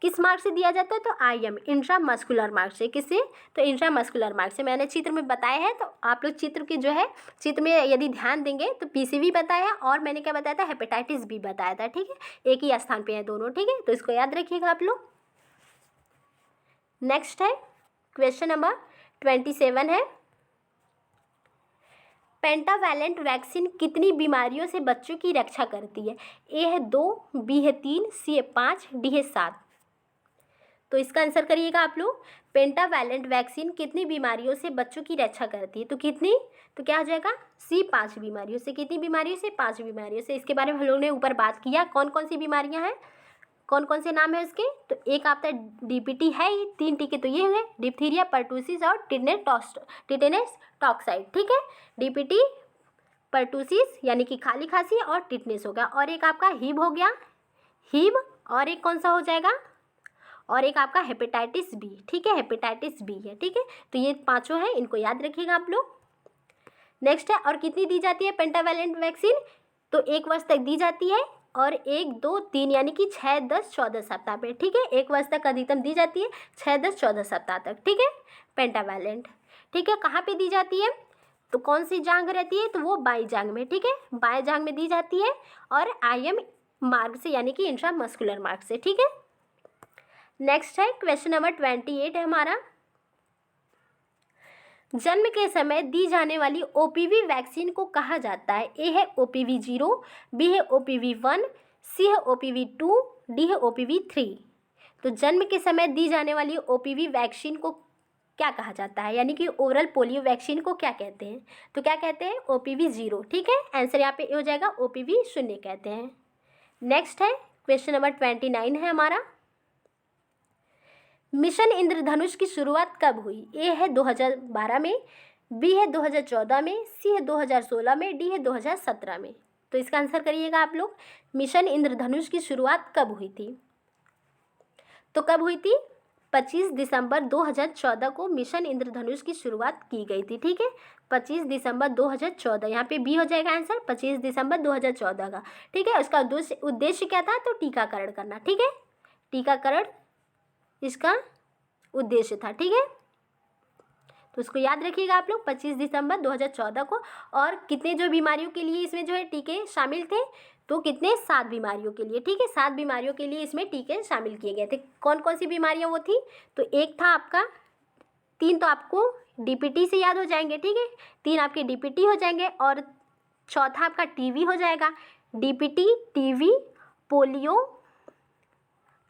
किस मार्ग से दिया जाता है, तो IM इंट्रामस्कुलर मार्ग से। किससे, तो इंट्रामस्कुलर मार्ग से। मैंने चित्र में बताया है, तो आप लोग चित्र के जो है चित्र में यदि ध्यान देंगे तो PCV बताया है और मैंने क्या बताया था, हेपेटाइटिस बी बताया था। ठीक है, एक ही स्थान पे है दोनों। ठीक है, तो इसको याद रखिएगा आप लोग। नेक्स्ट है क्वेश्चन नंबर 27 है, पेंटावैलेंट वैक्सीन कितनी बीमारियों से बच्चों की रक्षा करती है? ए है 2, बी है 3, सी है 5, डी है 7। तो इसका आंसर करिएगा आप लोग। पेंटावैलेंट वैक्सीन कितनी बीमारियों से बच्चों की रक्षा करती है? तो कितनी, तो क्या हो जाएगा, सी 5 बीमारियों से। कितनी बीमारियों से? 5 बीमारियों से। इसके बारे में हम लोगों ने ऊपर बात किया, कौन कौन सी बीमारियां हैं, कौन कौन से नाम है उसके। तो एक आपका DPT है, ये 3 टीके तो ये हुए, डिप्थीरिया, पर्टूसिस और टिटेनस टॉक्साइड। ठीक है, DPT, पर्टूसिस यानी कि खाली खांसी और टिटनेस हो गया, और एक आपका हिब हो गया, हिब, और एक कौन सा हो जाएगा, और एक आपका हेपेटाइटिस बी। ठीक है, हेपेटाइटिस बी है। ठीक है, तो ये 5 हैं, इनको याद रखिएगा आप लोग। नेक्स्ट है, और कितनी दी जाती है पेंटावैलेंट वैक्सीन? तो 1 वर्ष तक दी जाती है, और 1, 2, 3 यानी कि 6, 10, 14 सप्ताह पे। ठीक है, 1 वर्ष तक अधिकतम दी जाती है, 6, 10, 14 सप्ताह तक। ठीक है, पेंटावैलेंट। ठीक है, कहाँ पे दी जाती है, तो कौन सी जांघ रहती है, तो वो बाई जांघ में। ठीक है, बाएं जांघ में दी जाती है, और IM मार्ग से यानी कि इंट्रामस्कुलर मार्ग से। ठीक है, नेक्स्ट है क्वेश्चन नंबर 28 है हमारा, जन्म के समय दी जाने वाली OPV वैक्सीन को कहा जाता है? ए है OPV 0, बी है OPV 1, सी है OPV 2, डी है OPV 3। तो जन्म के समय दी जाने वाली OPV वैक्सीन को क्या कहा जाता है, यानी कि ओरल पोलियो वैक्सीन को क्या कहते हैं? तो क्या कहते हैं, OPV 0। ठीक है, आंसर यहाँ पे हो जाएगा OPV 0 कहते हैं। नेक्स्ट है क्वेश्चन नंबर 29 है हमारा, मिशन इंद्रधनुष की शुरुआत कब हुई? ए है 2012 में, बी है 2014 में, सी है 2016 में, डी है 2017 में। तो इसका आंसर करिएगा आप लोग। मिशन इंद्रधनुष की शुरुआत कब हुई थी? तो कब हुई थी? 25 दिसंबर 2014 को मिशन इंद्रधनुष की शुरुआत की गई थी। ठीक है, 25 दिसंबर 2014, यहाँ पे बी हो जाएगा आंसर, 25 दिसंबर 2014 का। ठीक है, उसका उद्देश्य क्या था? तो टीकाकरण करना। ठीक है, टीकाकरण इसका उद्देश्य था। ठीक है, तो उसको याद रखिएगा आप लोग, 25 दिसंबर 2014 को। और कितने जो बीमारियों के लिए इसमें जो है टीके शामिल थे, तो कितने? 7 बीमारियों के लिए। ठीक है, 7 बीमारियों के लिए इसमें टीके शामिल किए गए थे। कौन कौन सी बीमारियां वो थी? तो एक था आपका, 3 तो आपको DPT से याद हो जाएंगे। ठीक है, 3 आपके DPT हो जाएंगे, और चौथा आपका TB हो जाएगा। DPT, TB,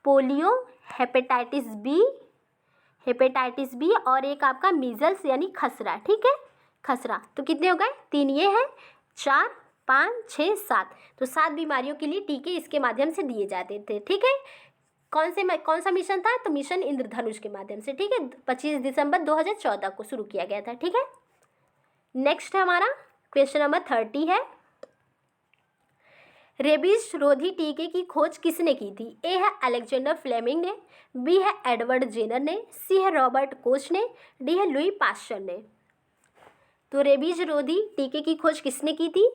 polio, hepatitis B, और एक आपका मीजल्स यानी खसरा। ठीक है, खसरा। तो कितने हो गए? 3 ये हैं, 4, 5, 6, 7। तो 7 बीमारियों के लिए टीके इसके माध्यम से दिए जाते थे। ठीक है, कौन सा मिशन था? तो मिशन इंद्रधनुष के माध्यम से। ठीक है, 25 दिसंबर 2014 को शुरू किया गया था। ठीक है, नेक्स्ट हमारा क्वेश्चन नंबर 30 है, रेबीज रोधी टीके की खोज किसने की थी? ए है अलेक्जेंडर फ्लेमिंग ने, बी है एडवर्ड जेनर ने, सी है रॉबर्ट कोच ने, डी है लुई पास्चर ने। तो रेबीज रोधी टीके की खोज किसने की थी?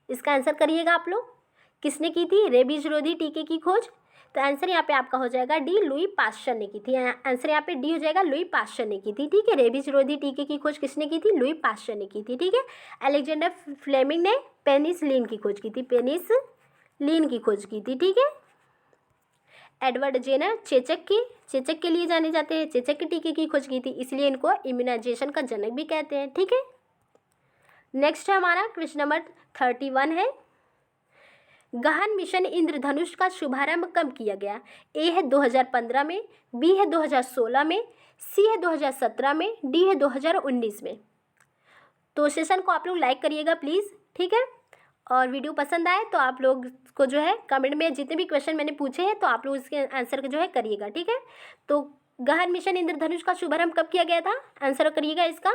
इसका आंसर करिएगा आप लोग। किसने की थी रेबीज रोधी टीके की खोज? तो आंसर यहाँ पे आपका हो जाएगा डी, लुई पास्चर ने की थी। आंसर यहाँ पे डी हो जाएगा, लुई पास्चर ने की थी। ठीक है, रेबीज रोधी टीके की खोज किसने की थी? लुई पास्चर ने की थी। ठीक है, अलेक्जेंडर फ्लेमिंग ने पेनिसिलिन की खोज की थी, पेनिसिलिन की खोज की थी। ठीक है, एडवर्ड जेनर चेचक के लिए जाने जाते हैं, चेचक के टीके की खोज की थी, इसलिए इनको इम्यूनाइजेशन का जनक भी कहते हैं। ठीक है, नेक्स्ट है हमारा क्वेश्चन नंबर 31 है, गहन मिशन इंद्रधनुष का शुभारंभ कब किया गया? ए है 2015 में, बी है 2016 में, सी है 2017 में, डी है 2019 में। तो सेशन को आप लोग लाइक करिएगा प्लीज़। ठीक है, और वीडियो पसंद आए तो आप लोग को जो है कमेंट में जितने भी क्वेश्चन मैंने पूछे हैं तो आप लोग इसके आंसर जो है करिएगा। ठीक है, तो गहन मिशन इंद्रधनुष का शुभारंभ कब किया गया था? आंसर करिएगा इसका।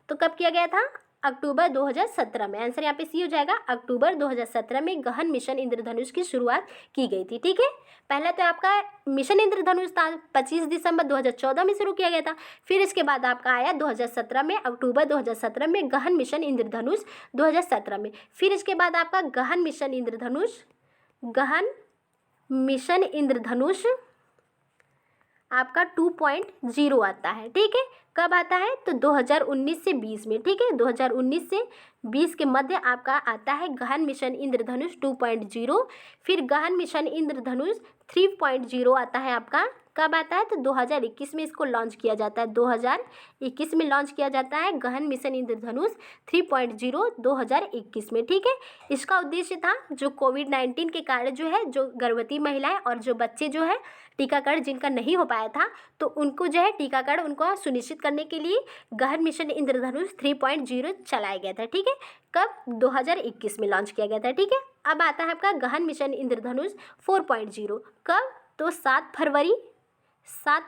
तो कब किया गया था? अक्टूबर 2017 में। आंसर यहाँ पे सी हो जाएगा, अक्टूबर 2017 में गहन मिशन इंद्रधनुष की शुरुआत की गई थी। ठीक है, पहला तो आपका मिशन इंद्रधनुष था, 25 दिसंबर 2014 में शुरू किया गया था। फिर इसके बाद आपका आया 2017 में, अक्टूबर 2017 में गहन मिशन इंद्रधनुष 2017 में। फिर इसके बाद आपका गहन मिशन इंद्रधनुष आपका 2.0 आता है, ठीक है। कब आता है? तो 2019 से 20 में, ठीक है। 2019 से 20 के मध्य आपका आता है गहन मिशन इंद्रधनुष 2.0। फिर गहन मिशन इंद्रधनुष 3.0 आता है आपका। कब आता है? तो 2021 में इसको लॉन्च किया जाता है। 2021 में लॉन्च किया जाता है गहन मिशन इंद्रधनुष 3.0 2021 में, ठीक है। इसका उद्देश्य था जो कोविड-19 के कारण जो है, जो गर्भवती महिलाएं और जो बच्चे जो है टीकाकरण जिनका नहीं हो पाया था, तो उनको जो है टीकाकरण उनको सुनिश्चित करने के लिए गहन मिशन इंद्रधनुष 3.0 चलाया गया था, ठीक है। कब? 2021 में लॉन्च किया गया था, ठीक है। अब आता है आपका गहन मिशन इंद्रधनुष 4.0। कब? तो 7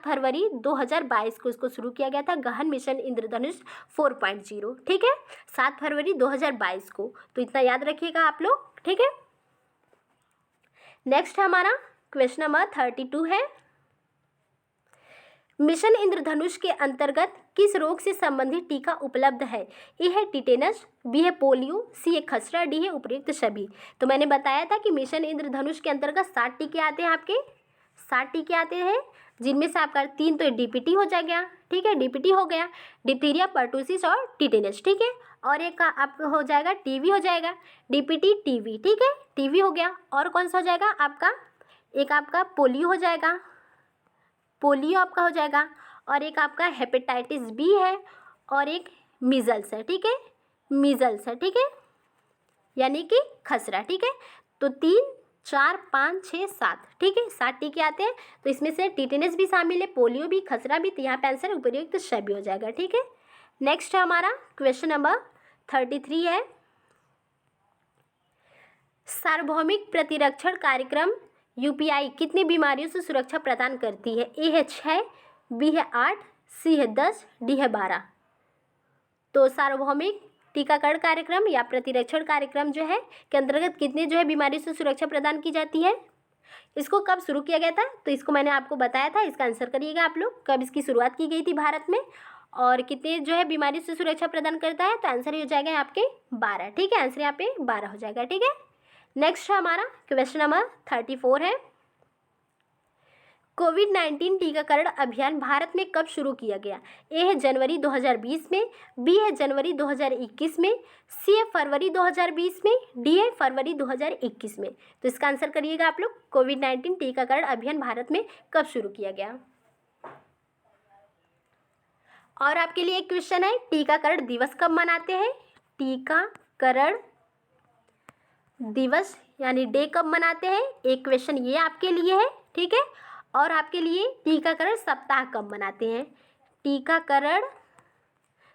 फरवरी 2022 को इसको शुरू किया गया था गहन मिशन इंद्रधनुष 4.0, ठीक है। 7 फरवरी 2022 को, तो इतना याद रखिएगा आप लोग, ठीक है। नेक्स्ट हमारा क्वेश्चन नंबर 32 है, मिशन इंद्रधनुष के अंतर्गत किस रोग से संबंधित टीका उपलब्ध है? ए है टिटेनस, बी है पोलियो, सी है खसरा, डी है उपयुक्त सभी। तो मैंने बताया था कि मिशन इंद्रधनुष के अंतर्गत 7 टीके आते हैं आपके, 7 टीके आते हैं, जिनमें से आपका 3 तो डीपीटी हो जाएगा, ठीक है, डीपीटी हो गया, डिप्थीरिया, पर्टूसिस और टिटेनस, ठीक है। और एक का आपका हो जाएगा टीवी हो जाएगा, डीपीटी टीवी, ठीक है, टीवी हो गया। और कौन सा हो जाएगा आपका? एक आपका पोलियो हो जाएगा, पोलियो आपका हो जाएगा। और एक आपका हेपेटाइटिस बी है, और एक मीजल्स है, ठीक है, मीजल्स है, ठीक है, यानी कि खसरा, ठीक है। तो 3, 4, 5, 6, 7, ठीक है, 7 टीके आते हैं। तो इसमें से टिटेनस भी शामिल है, पोलियो भी, खसरा भी। तो यहाँ पे आंसर उपयुक्त सभी हो जाएगा, ठीक है। नेक्स्ट है हमारा क्वेश्चन नंबर 33 है, सार्वभौमिक प्रतिरक्षण कार्यक्रम यूपीआई कितनी बीमारियों से सुरक्षा प्रदान करती है? ए है 6, बी है 8, सी है 10, डी है 12। तो सार्वभौमिक टीकाकरण कार्यक्रम या प्रतिरक्षण कार्यक्रम जो है के अंतर्गत कितने जो है बीमारी से सुरक्षा प्रदान की जाती है? इसको कब शुरू किया गया था? तो इसको मैंने आपको बताया था, इसका आंसर करिएगा आप लोग, कब इसकी शुरुआत की गई थी भारत में और कितने जो है बीमारी से सुरक्षा प्रदान करता है? तो आंसर हो जाएगा आपके 12, ठीक है, आंसर यहाँ पे 12 हो जाएगा, ठीक है। नेक्स्ट है हमारा क्वेश्चन नंबर 34 है, कोविड-19 टीकाकरण अभियान भारत में कब शुरू किया गया? ए है जनवरी 2020 में, बी है जनवरी 2021 में, सी है फरवरी 2020 में, डी है फरवरी 2021 में। तो इसका आंसर करिएगा आप लोग, कोविड-19 टीकाकरण अभियान भारत में कब शुरू किया गया। और आपके लिए एक क्वेश्चन है, टीकाकरण दिवस कब मनाते हैं? टीकाकरण दिवस यानी डे कब मनाते हैं? एक क्वेश्चन ये आपके लिए है, ठीक है। और आपके लिए टीकाकरण सप्ताह कब मनाते हैं? टीकाकरण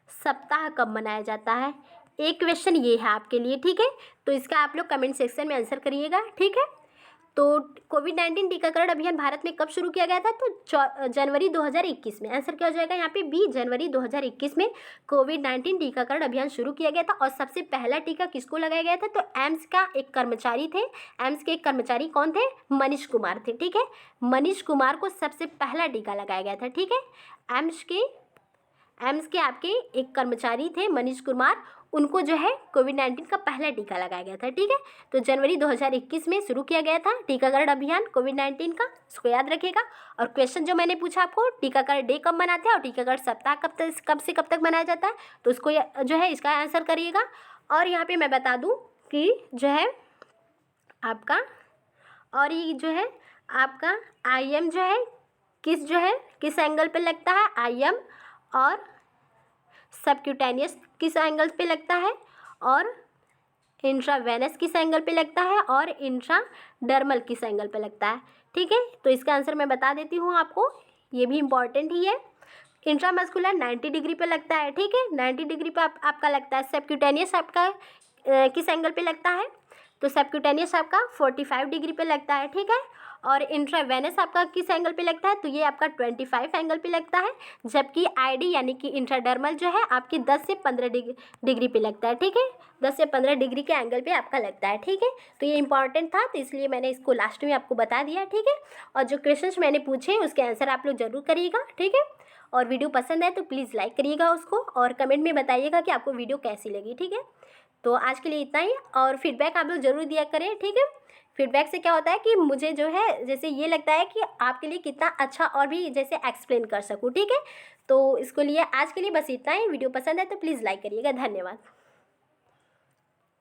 सप्ताह कब मनाया जाता है? एक क्वेश्चन ये है आपके लिए, ठीक है। तो इसका आप लोग कमेंट सेक्शन में आंसर करिएगा, ठीक है। तो कोविड-19 टीकाकरण अभियान भारत में कब शुरू किया गया था? तो जनवरी 2021 में। आंसर क्या हो जाएगा यहाँ पे? बी, जनवरी 2021 में कोविड-19 टीकाकरण अभियान शुरू किया गया था। और सबसे पहला टीका किसको लगाया गया था? तो एम्स का एक कर्मचारी थे, एम्स के एक कर्मचारी कौन थे? मनीष कुमार थे, ठीक है। मनीष कुमार को सबसे पहला टीका लगाया गया था, ठीक है। एम्स के आपके एक कर्मचारी थे मनीष कुमार, उनको जो है कोविड-19 का पहला टीका लगाया गया था, ठीक है। तो जनवरी 2021 में शुरू किया गया था टीकाकरण अभियान कोविड-19 का, इसको याद रखिएगा। और क्वेश्चन जो मैंने पूछा आपको, टीकाकरण डे कब मनाते हैं और टीकाकरण सप्ताह कब से कब तक मनाया जाता है, तो उसको जो है इसका आंसर करिएगा। और यहाँ पे मैं बता दूँ कि जो है आपका, और ये जो है आपका IM जो है किस एंगल पे लगता है? IM और सबक्यूटेनियस किस एंगल पे लगता है, और इंट्रावेनस किस एंगल पे लगता है, और इंट्राडर्मल किस एंगल पे लगता है, ठीक है। तो इसका आंसर मैं बता देती हूँ आपको, ये भी इम्पॉर्टेंट ही है। इंट्रामस्कुलर 90 डिग्री पे लगता है, ठीक है, 90 डिग्री पे आपका लगता है। सबक्यूटेनियस आपका किस एंगल पे लगता है? तो सबक्यूटेनियस आपका 45 डिग्री पे लगता है, ठीक है। और इंट्रावेनस आपका किस एंगल पे लगता है? तो ये आपका 25 एंगल पे लगता है। जबकि ID यानी कि इंट्राडर्मल जो है आपकी 10 से 15 डिग्री पे लगता है, ठीक है, 10 से 15 डिग्री के एंगल पे आपका लगता है, ठीक है। तो ये इंपॉर्टेंट था, तो इसलिए मैंने इसको लास्ट में आपको बता दिया, ठीक है। और जो क्वेश्चंस मैंने पूछे उसके आंसर आप लोग जरूर करिएगा, ठीक है। और वीडियो पसंद है तो प्लीज़ लाइक करिएगा उसको, और कमेंट में बताइएगा कि आपको वीडियो कैसी लगी, ठीक है। तो आज के लिए इतना ही, और फीडबैक आप लोग ज़रूर दिया करें, ठीक है। फीडबैक से क्या होता है कि मुझे जो है जैसे ये लगता है कि आपके लिए कितना अच्छा और भी जैसे एक्सप्लेन कर सकूँ, ठीक है। तो इसको लिए आज के लिए बस इतना ही। वीडियो पसंद है तो प्लीज़ लाइक करिएगा। धन्यवाद।